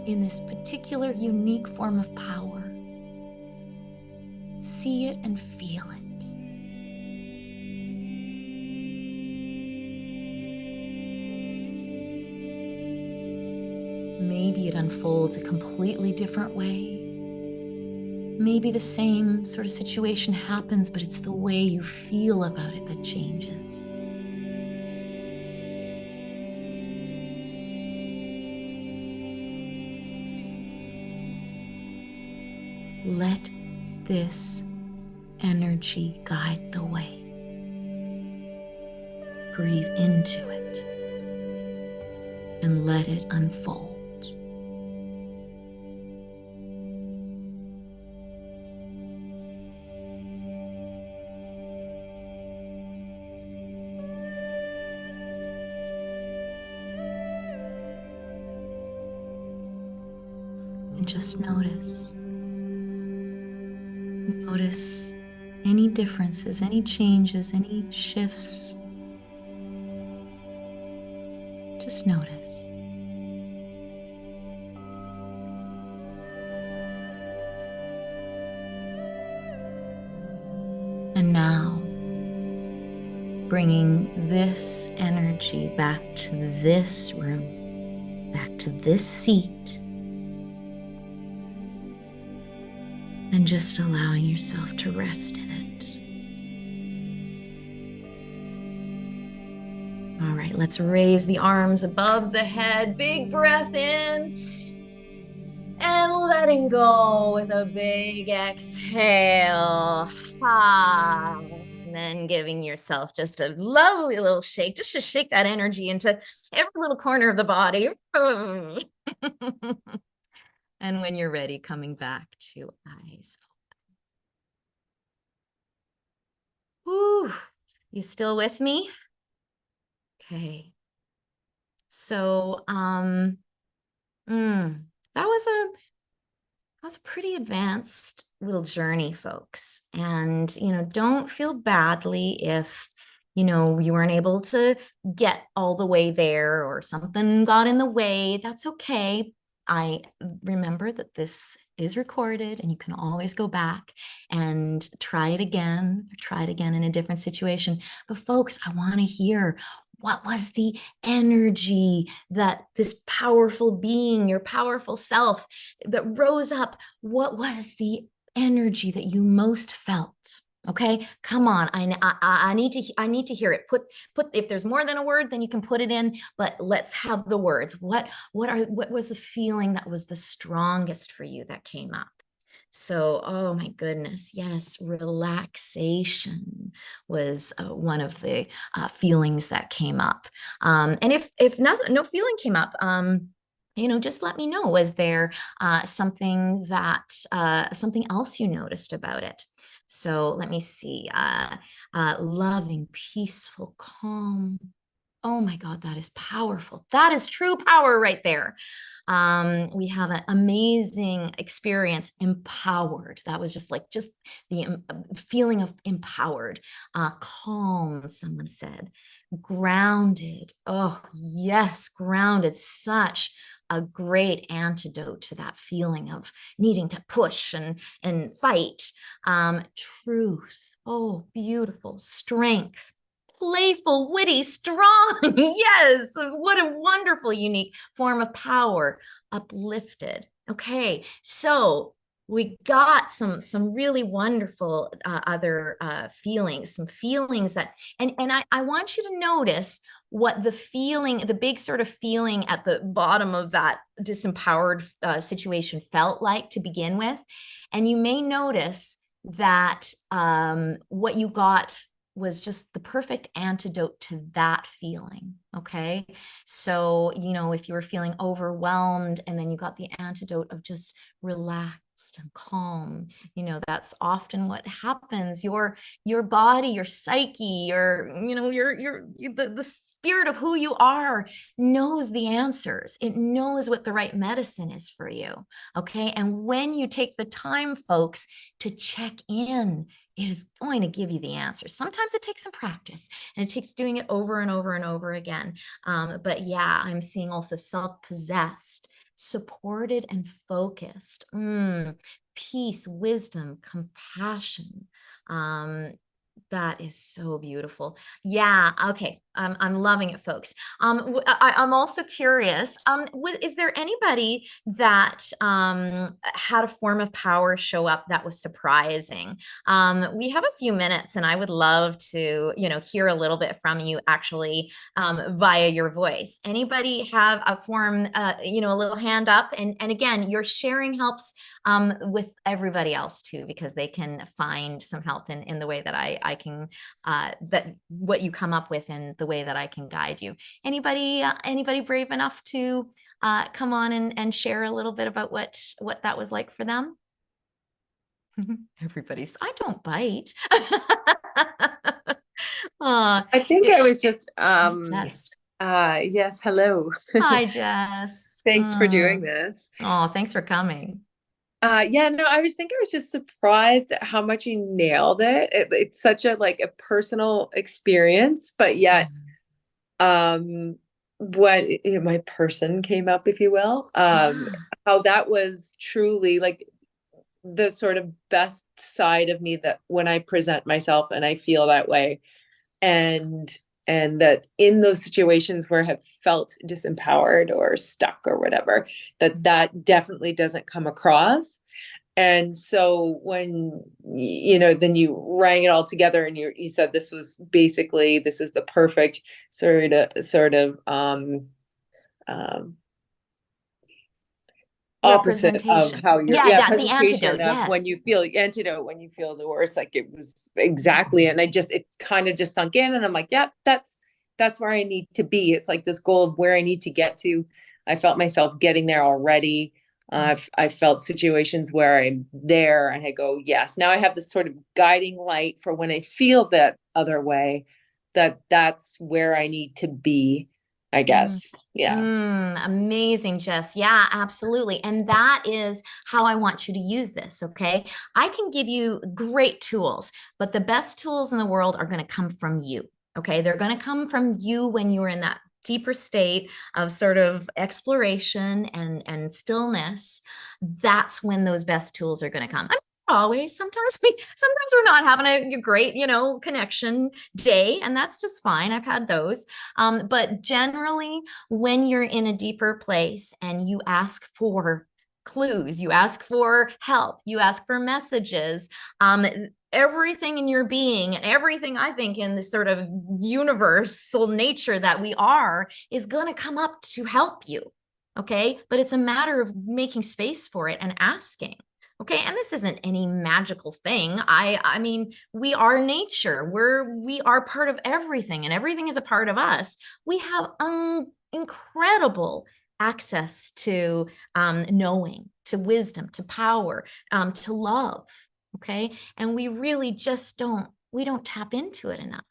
in this particular unique form of power. See it and feel it. Maybe it unfolds a completely different way. Maybe the same sort of situation happens, but it's the way you feel about it that changes. Let this energy guide the way. Breathe into it and let it unfold. And just notice. Notice any differences, any changes, any shifts. Just notice. And now, bringing this energy back to this room, back to this seat, and just allowing yourself to rest in it. All right, let's raise the arms above the head. Big breath in. And letting go with a big exhale. Ah. And then giving yourself just a lovely little shake, just to shake that energy into every little corner of the body. And when you're ready, coming back to eyes open. Whew. You still with me? Okay. So, that was a pretty advanced little journey, folks. And, don't feel badly if, you weren't able to get all the way there or something got in the way. That's okay. I remember that this is recorded and you can always go back and try it again in a different situation. But folks, I want to hear, what was the energy that this powerful being, your powerful self, that rose up? What was the energy that you most felt? Okay, come on. I need to hear it. Put if there's more than a word, then you can put it in. But let's have the words. What was the feeling that was the strongest for you that came up? So, oh my goodness, yes, relaxation was one of the feelings that came up. And if no feeling came up, just let me know. Was there something else you noticed about it? So let me see. Loving, peaceful, calm. Oh my God, that is powerful. That is true power right there. We have an amazing experience, empowered. That was just the feeling of empowered. Calm, someone said. Grounded. Oh, yes, grounded. Such a great antidote to that feeling of needing to push and fight. Truth. Oh, beautiful. Strength. Playful, witty, strong. Yes, what a wonderful, unique form of power. Uplifted. Okay, so we got some really wonderful other feelings, some feelings that, and I want you to notice what the big sort of feeling at the bottom of that disempowered situation felt like to begin with. And you may notice that what you got was just the perfect antidote to that feeling. Okay. So, if you were feeling overwhelmed and then you got the antidote of just relaxed and calm, that's often what happens. Your body, your psyche, the spirit of who you are knows the answers. It knows what the right medicine is for you. Okay. And when you take the time, folks, to check in, it is going to give you the answer. Sometimes it takes some practice and it takes doing it over and over and over again. But yeah, I'm seeing also self-possessed, supported and focused, peace, wisdom, compassion. That is so beautiful. Yeah. Okay. I'm loving it, folks. I'm also curious. Is there anybody that had a form of power show up that was surprising? We have a few minutes, and I would love to, hear a little bit from you actually via your voice. Anybody have a form, a little hand up? And again, your sharing helps with everybody else too, because they can find some help in the way that I can, that what you come up with in the way that I can guide you. Anybody brave enough to come on and share a little bit about what that was like for them? Everybody's, I don't bite. I think I was just Just Yes, hello. Hi, Jess. Thanks for doing this. Oh, thanks for coming. Yeah, no, I was just surprised at how much you nailed it. It's such a like a personal experience, but yet Mm. um my person came up, if you will. Yeah. How that was truly like the sort of best side of me that when I present myself and I feel that way. and and that in those situations where I have felt disempowered or stuck or whatever, that definitely doesn't come across. And so when then you rang it all together and you said this is the perfect um opposite of Representation. how you're, Yeah, yeah, that the presentation antidote. of when you Yes. feel antidote, when you feel the worst. Like it was exactly, and it kind of just sunk in, and I'm like, yeah, that's where I need to be. It's like this goal of where I need to get to. I felt myself getting there already. I felt situations where I'm there and I go, yes, now I have this sort of guiding light for when I feel that other way, that's where I need to be, I Mm. guess. Yeah. Amazing, Jess. Yeah, absolutely. And that is how I want you to use this. Okay. I can give you great tools, but the best tools in the world are going to come from you. Okay. They're going to come from you when you're in that deeper state of sort of exploration and stillness. That's when those best tools are going to come. I mean, always sometimes we're not having a great connection day, and that's just fine. I've had those. But generally, when you're in a deeper place and you ask for clues, you ask for help, you ask for messages, everything in your being and everything I think in this sort of universal nature that we are is going to come up to help you. Okay. But it's a matter of making space for it and asking. Okay, and this isn't any magical thing. I mean, we are nature. We are part of everything, and everything is a part of us. We have incredible access to knowing, to wisdom, to power, to love. Okay, and we really just don't tap into it enough.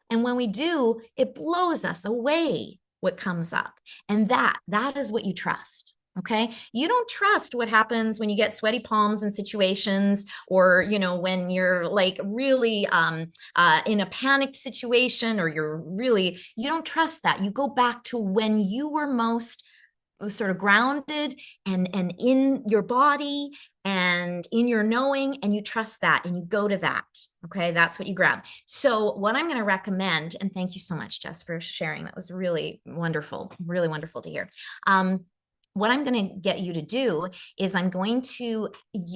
And when we do, it blows us away what comes up, and that is what you trust. Okay. You don't trust what happens when you get sweaty palms in situations, or, when you're like really in a panicked situation, or you don't trust that. You go back to when you were most sort of grounded and in your body and in your knowing, and you trust that and you go to that. Okay, that's what you grab. So what I'm going to recommend, and thank you so much, Jess, for sharing. That was really wonderful to hear. What I'm going to get you to do is I'm going to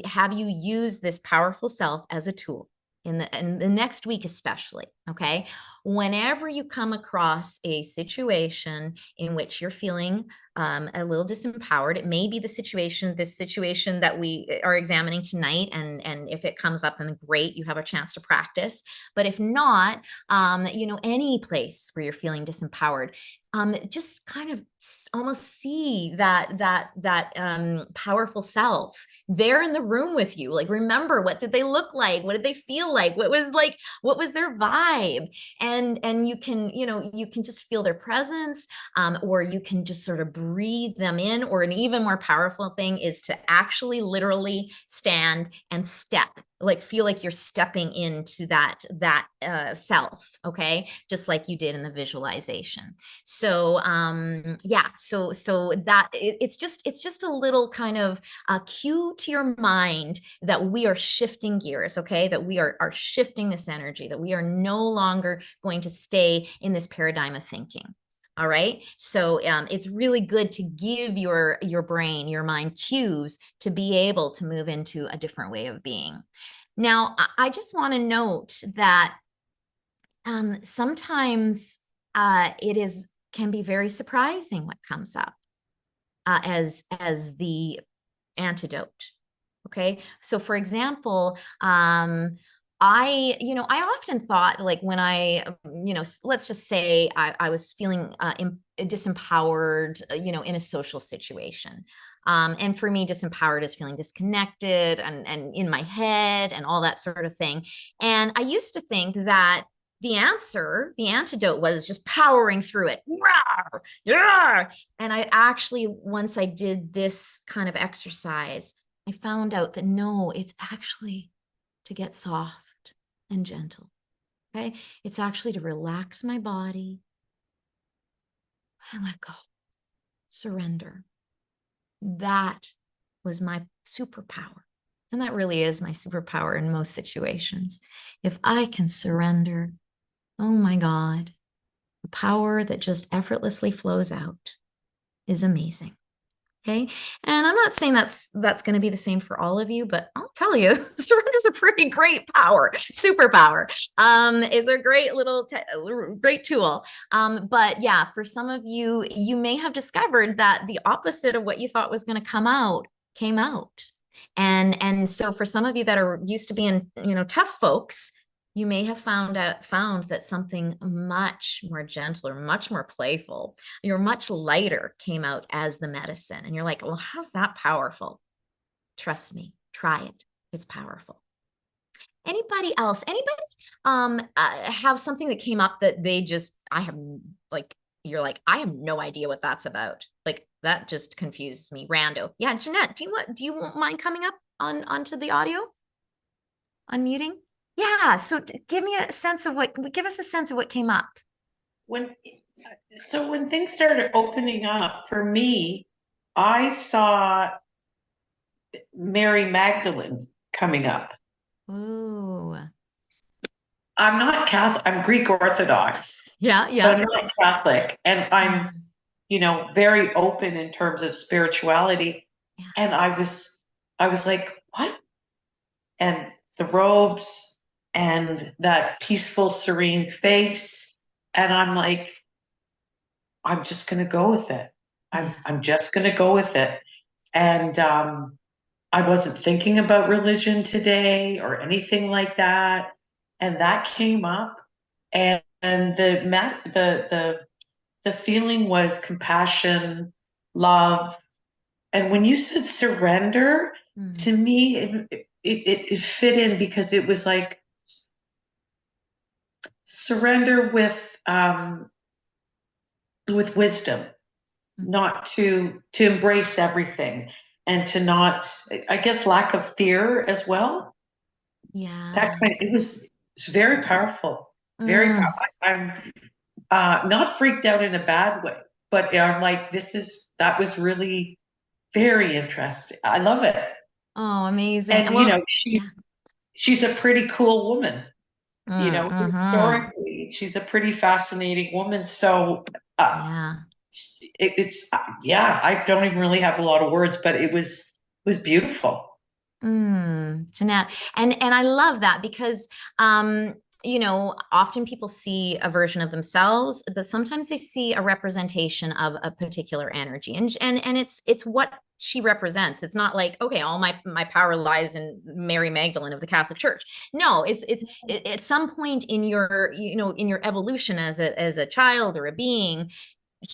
have you use this powerful self as a tool in the next week, especially. Okay, whenever you come across a situation in which you're feeling a little disempowered, it may be this situation that we are examining tonight, and if it comes up, then great, you have a chance to practice. But if not, any place where you're feeling disempowered, just kind of almost see that powerful self there in the room with you. Like, remember, what did they look like? What did they feel like? What was their vibe? And you can just feel their presence, or you can just sort of breathe them in. Or an even more powerful thing is to actually literally stand and step, like feel like you're stepping into that self. Okay, just like you did in the visualization. So yeah, so it's just a little kind of cue to your mind that we are shifting gears. Okay, that we are shifting this energy, that we are no longer going to stay in this paradigm of thinking. All right, so it's really good to give your brain, your mind, cues to be able to move into a different way of being. Now, I just want to note that sometimes it is can be very surprising what comes up as the antidote. Okay, so for example, I often thought, like, when let's just say I was feeling disempowered, in a social situation. And for me, disempowered is feeling disconnected and in my head and all that sort of thing. And I used to think that the answer, the antidote was just powering through it. Rawr, yeah. And I actually, once I did this kind of exercise, I found out that no, it's actually to get soft and gentle. Okay. It's actually to relax my body and let go, surrender. That was my superpower. And that really is my superpower in most situations. If I can surrender, oh my God, the power that just effortlessly flows out is amazing. Okay. And I'm not saying that's going to be the same for all of you, but I'll tell you, surrender is a pretty great power, superpower. Is a great little great tool. But yeah, for some of you, you may have discovered that the opposite of what you thought was going to come out came out. And so for some of you that are used to being, tough folks, you may have found that something much more gentle or much more playful, you're much lighter came out as the medicine. And you're like, well, how's that powerful? Trust me, try it. It's powerful. Anybody else? Have something that came up that I have like, you're like, I have no idea what that's about. Like that just confuses me. Rando. Yeah, Jeanette, do you mind coming up onto the audio? Unmuting? Yeah. So give us a sense of what came up. When when things started opening up for me, I saw Mary Magdalene coming up. Ooh. I'm not Catholic, I'm Greek Orthodox, Yeah, but yeah. I'm not Catholic. And I'm, very open in terms of spirituality. Yeah. And I was like, what? And the robes and that peaceful, serene face. And I'm like, I'm just going to go with it. I'm just going to go with it. And I wasn't thinking about religion today or anything like that. And that came up, and the feeling was compassion, love. And when you said surrender, to me, it fit in because it was like surrender with wisdom, not to embrace everything, and to not, I guess, lack of fear as well. Yeah. It's very powerful, very powerful. I'm not freaked out in a bad way, but I'm like, that was really very interesting. I love it. Oh, amazing. And Well, yeah. she's a pretty cool woman. Mm-hmm. Historically, she's a pretty fascinating woman. So uh, Yeah. it's yeah, I don't even really have a lot of words, but it was beautiful. Jeanette. And I love that because often people see a version of themselves, but sometimes they see a representation of a particular energy. And it's what she represents. It's not like, okay, all my power lies in Mary Magdalene of the Catholic Church. No, it's at some point in your, in your evolution as a child or a being,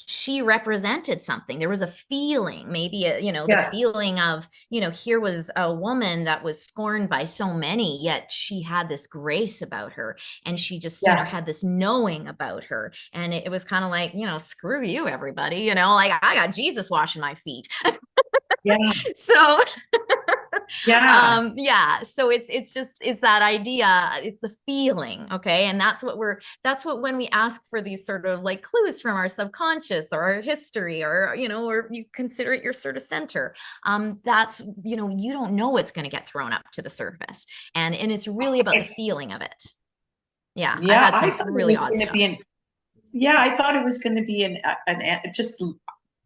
she represented something. There was a feeling, maybe the Yes. feeling of, here was a woman that was scorned by so many, yet she had this grace about her, and she just Yes. had this knowing about her. And it was kind of like, screw you, everybody, like I got Jesus washing my feet. Yeah. So Yeah. yeah, so it's that idea, it's the feeling. Okay. And that's what when we ask for these sort of like clues from our subconscious or our history, or or you consider it your sort of center, that's you don't know what's going to get thrown up to the surface, and it's really about the feeling of it. Yeah, I've Yeah. had I some thought it really was odd going to stuff. be yeah, I thought it was going to be just,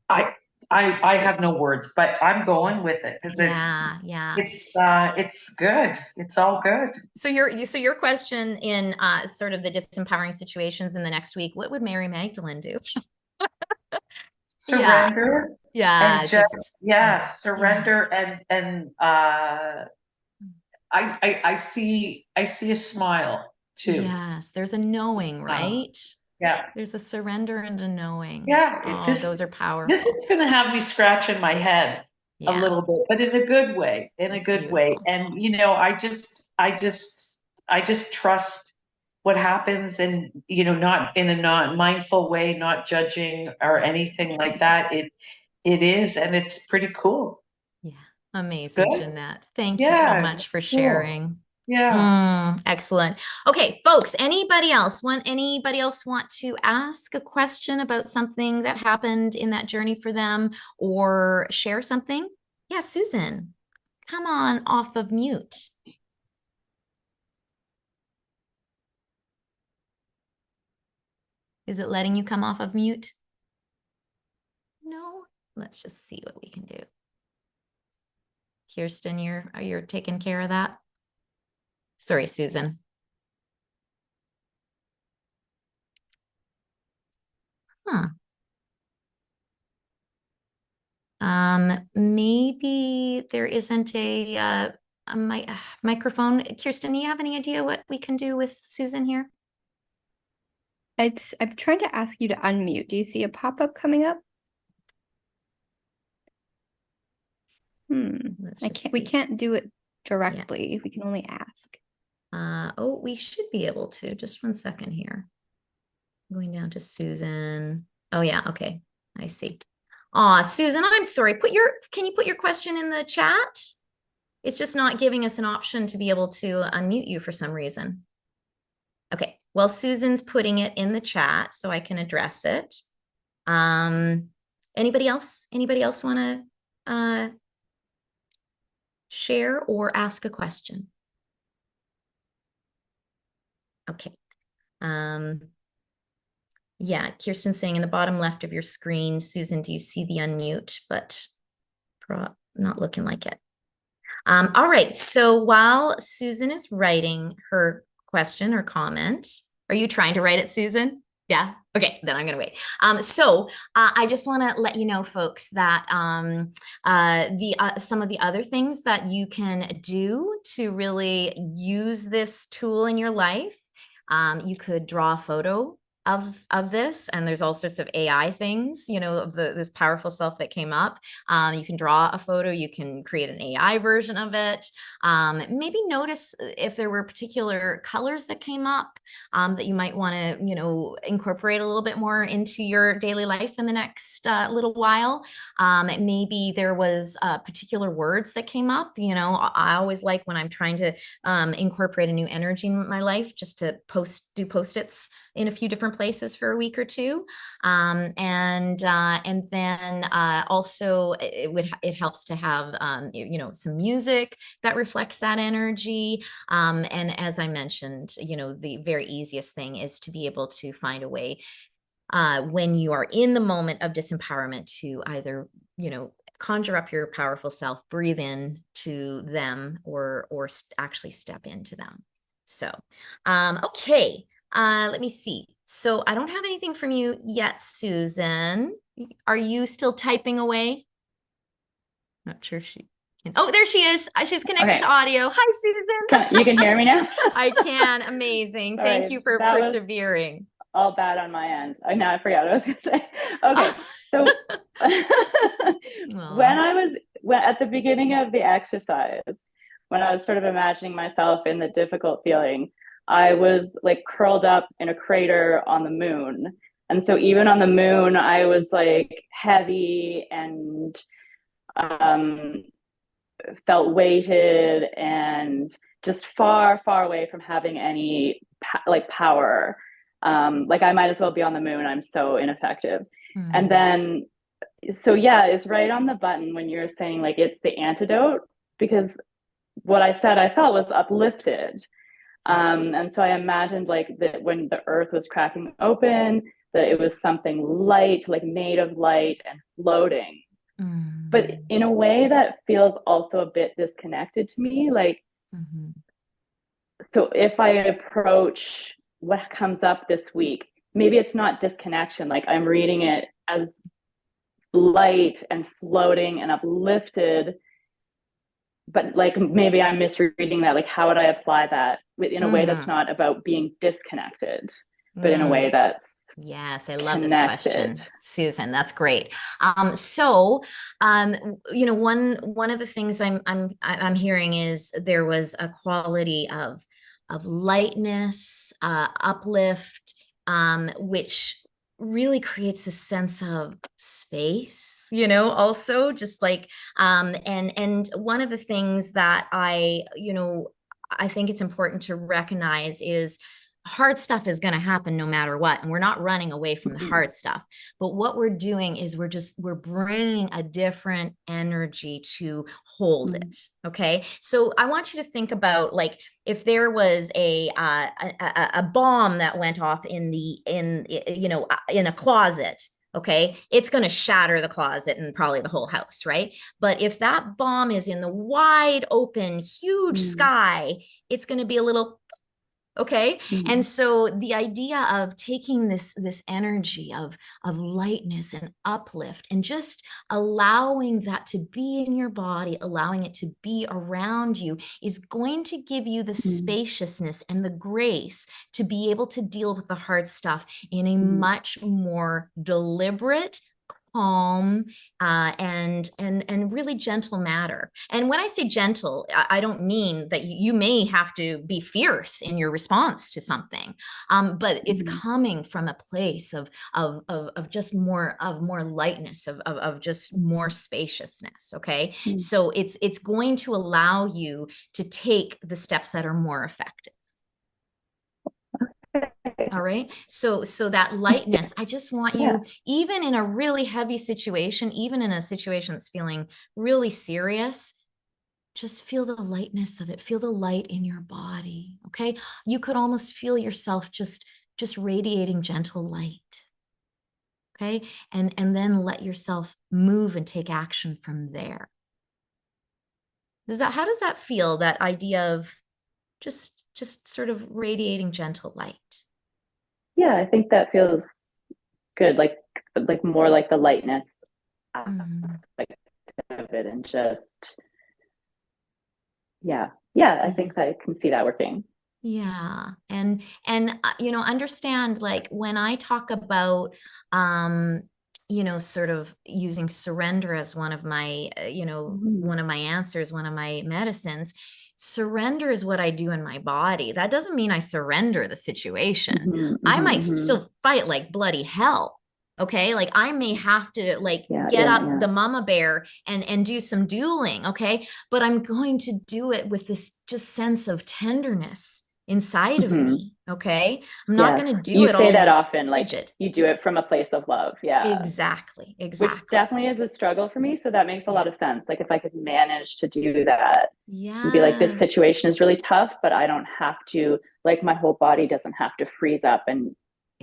I, I have no words, but I'm going with it because Yeah, yeah. it's good. It's all good. So your question in sort of the disempowering situations in the next week, what would Mary Magdalene do? Yeah, Surrender and yeah, just, just yeah, yeah. surrender. And I see a smile too. Yes, there's a knowing, Um, right? yeah. There's a surrender and a knowing. Yeah, Oh, this those are this powerful. is going to have me scratching my head a Yeah, little bit, but in a good way, in a it's good way. beautiful. And I just trust what happens, and not in a not mindful way, not judging or anything like that. It is, and it's pretty cool. Yeah. It's Amazing, good. Jeanette. Thank you so Yeah, much for it's cool. sharing. Yeah. Excellent. Okay, folks, anybody else want to ask a question about something that happened in that journey for them or share something? Yeah, Susan, come on off of mute. Is it letting you come off of mute? No. Let's just see what we can do. Kirsten, you're taking care of that? Sorry, Susan. Huh. Maybe there isn't a microphone. Kirsten, do you have any idea what we can do with Susan here? I'm trying to ask you to unmute. Do you see a pop-up coming up? We can't do it directly. Yeah. We can only ask. Oh, we should be able to. Just one second here. I'm going down to Susan. Oh yeah, okay. I see. Susan, I'm sorry. Can you put your question in the chat? It's just not giving us an option to be able to unmute you for some reason. Okay, well, Susan's putting it in the chat so I can address it. Anybody else? Anybody else want to share or ask a question? Okay. Yeah, Kirsten's saying in the bottom left of your screen, Susan, do you see the unmute? But not looking like it. All right, so while Susan is writing her question or comment, are you trying to write it, Susan? Yeah. Okay, then I'm going to wait. I just want to let you know, folks, that some of the other things that you can do to really use this tool in your life, you could draw a photo of this, and there's all sorts of AI things, of this powerful self that came up. You can draw a photo, you can create an AI version of it. Maybe notice if there were particular colors that came up that you might want to, incorporate a little bit more into your daily life in the next little while. Maybe there was particular words that came up. I always like when I'm trying to incorporate a new energy in my life, just to do post-its in a few different places for a week or two. And then also it helps to have, some music that reflects that energy. And as I mentioned, the very easiest thing is to be able to find a way when you are in the moment of disempowerment to either, conjure up your powerful self, breathe in to them, or actually step into them. So, okay. Let me see. So I don't have anything from you yet, Susan. Are you still typing away? Not sure she can. Oh, there she is. She's connected to audio. Hi, Susan. You can hear me now? I can. Amazing. Thank you for persevering. All bad on my end. I forgot what I was going to say. Okay. So when at the beginning of the exercise, when I was sort of imagining myself in the difficult feeling, I was like curled up in a crater on the moon. And so even on the moon, I was like heavy and felt weighted and just far, far away from having any power. Like I might as well be on the moon. I'm so ineffective. Mm-hmm. And then, so yeah, it's right on the button when you're saying like it's the antidote, because what I said I felt was uplifted. And so I imagined like that when the earth was cracking open, that it was something light, like made of light and floating. Mm. But in a way that feels also a bit disconnected to me. Like, mm-hmm. So if I approach what comes up this week, maybe it's not disconnection. Like I'm reading it as light and floating and uplifted, but like maybe I'm misreading that. Like how would I apply that in a way that's not about being disconnected, but in a way that's yes, I love this question, Susan. That's great. One of the things I'm hearing is there was a quality of of lightness, uplift, which really creates a sense of space, you know, also just like, and one of the things that I think it's important to recognize is hard stuff is going to happen no matter what. And we're not running away from the hard stuff. But what we're doing is we're bringing a different energy to hold it. Okay. So I want you to think about, like, if there was a bomb that went off in a closet. Okay, it's going to shatter the closet and probably the whole house, right? But if that bomb is in the wide open, huge sky, it's going to be a little. Okay. And so the idea of taking this energy of lightness and uplift and just allowing that to be in your body, allowing it to be around you, is going to give you the spaciousness and the grace to be able to deal with the hard stuff in a much more deliberate, calm, and really gentle matter. And when I say gentle, I don't mean that you may have to be fierce in your response to something, but it's coming from a place of just more lightness, of just more spaciousness. Okay, so it's going to allow you to take the steps that are more effective. All right. So that lightness, I just want you, even in a really heavy situation, even in a situation that's feeling really serious, just feel the lightness of it. Feel the light in your body. Okay. You could almost feel yourself just radiating gentle light. Okay. And then let yourself move and take action from there. How does that feel? That idea of just sort of radiating gentle light. Yeah, I think that feels good. Like more like the lightness aspect of it, and just I think that I can see that working. Yeah. And understand, like, when I talk about sort of using surrender as one of my one of my answers, one of my medicines. Surrender is what I do in my body. That doesn't mean I surrender the situation. I might still fight like bloody hell. Okay. Like, I may have to get up the mama bear and do some dueling. Okay. But I'm going to do it with this just sense of tenderness inside of me. Okay. I'm not going to do you it say all that often, rigid. like you do it from a place of love. Yeah, exactly. Which definitely is a struggle for me. So that makes a lot of sense. Like, if I could manage to do that and be like, this situation is really tough, but I don't have to, like, my whole body doesn't have to freeze up and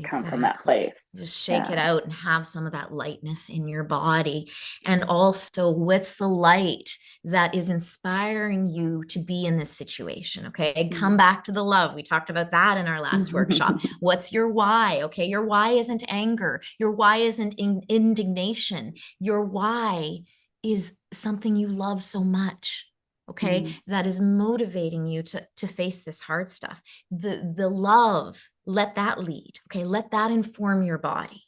come from that place. Just shake it out and have some of that lightness in your body. And also, what's the light that is inspiring you to be in this situation? Okay. Come back to the love. We talked about that in our last workshop. What's your why? Okay. Your why isn't anger. Your why isn't indignation. Your why is something you love so much. Okay, that is motivating you to face this hard stuff. The love, let that lead. Okay, let that inform your body.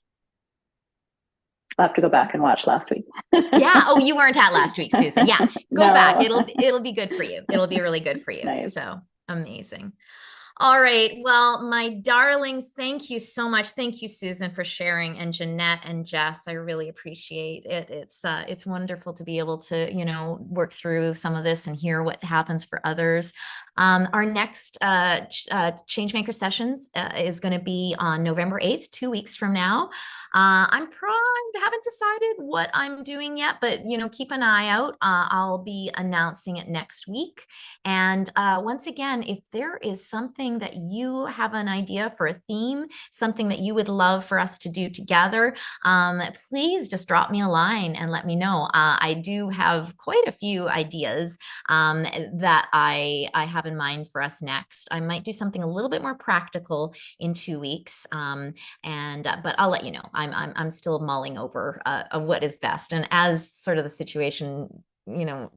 I'll have to go back and watch last week. Yeah. Oh, you weren't at last week, Susan. Yeah, go back. It'll be good for you. It'll be really good for you. Nice. So amazing. All right. Well, my darlings, thank you so much. Thank you, Susan, for sharing, and Jeanette and Jess. I really appreciate it. It's wonderful to be able to, work through some of this and hear what happens for others. Our next Changemaker sessions is going to be on November 8th, 2 weeks from now. I haven't decided what I'm doing yet, but keep an eye out. I'll be announcing it next week. And once again, if there is something that you have an idea for a theme, something that you would love for us to do together, please just drop me a line and let me know. I do have quite a few ideas that I have in mind for us next. I might do something a little bit more practical in 2 weeks, but I'll let you know. I'm still mulling over what is best, and as sort of the situation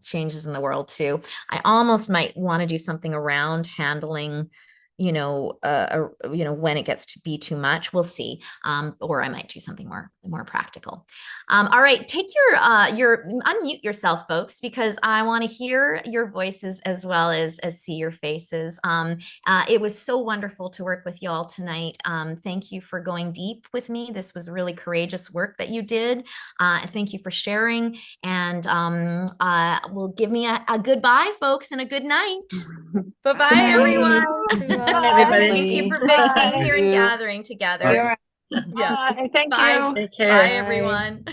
changes in the world too, I almost might want to do something around handling when it gets to be too much. We'll see. Or I might do something more practical. All right, take your unmute yourself, folks, because I want to hear your voices as well as see your faces. It was so wonderful to work with y'all tonight. Thank you for going deep with me. This was really courageous work that you did. Thank you for sharing, and will give me a goodbye, folks, and a good night. Bye-bye, everyone. everybody. Thank you for Bye. being here and gathering together. You're Yeah. Bye. Thank Bye. you. Take care. Bye, Bye. everyone.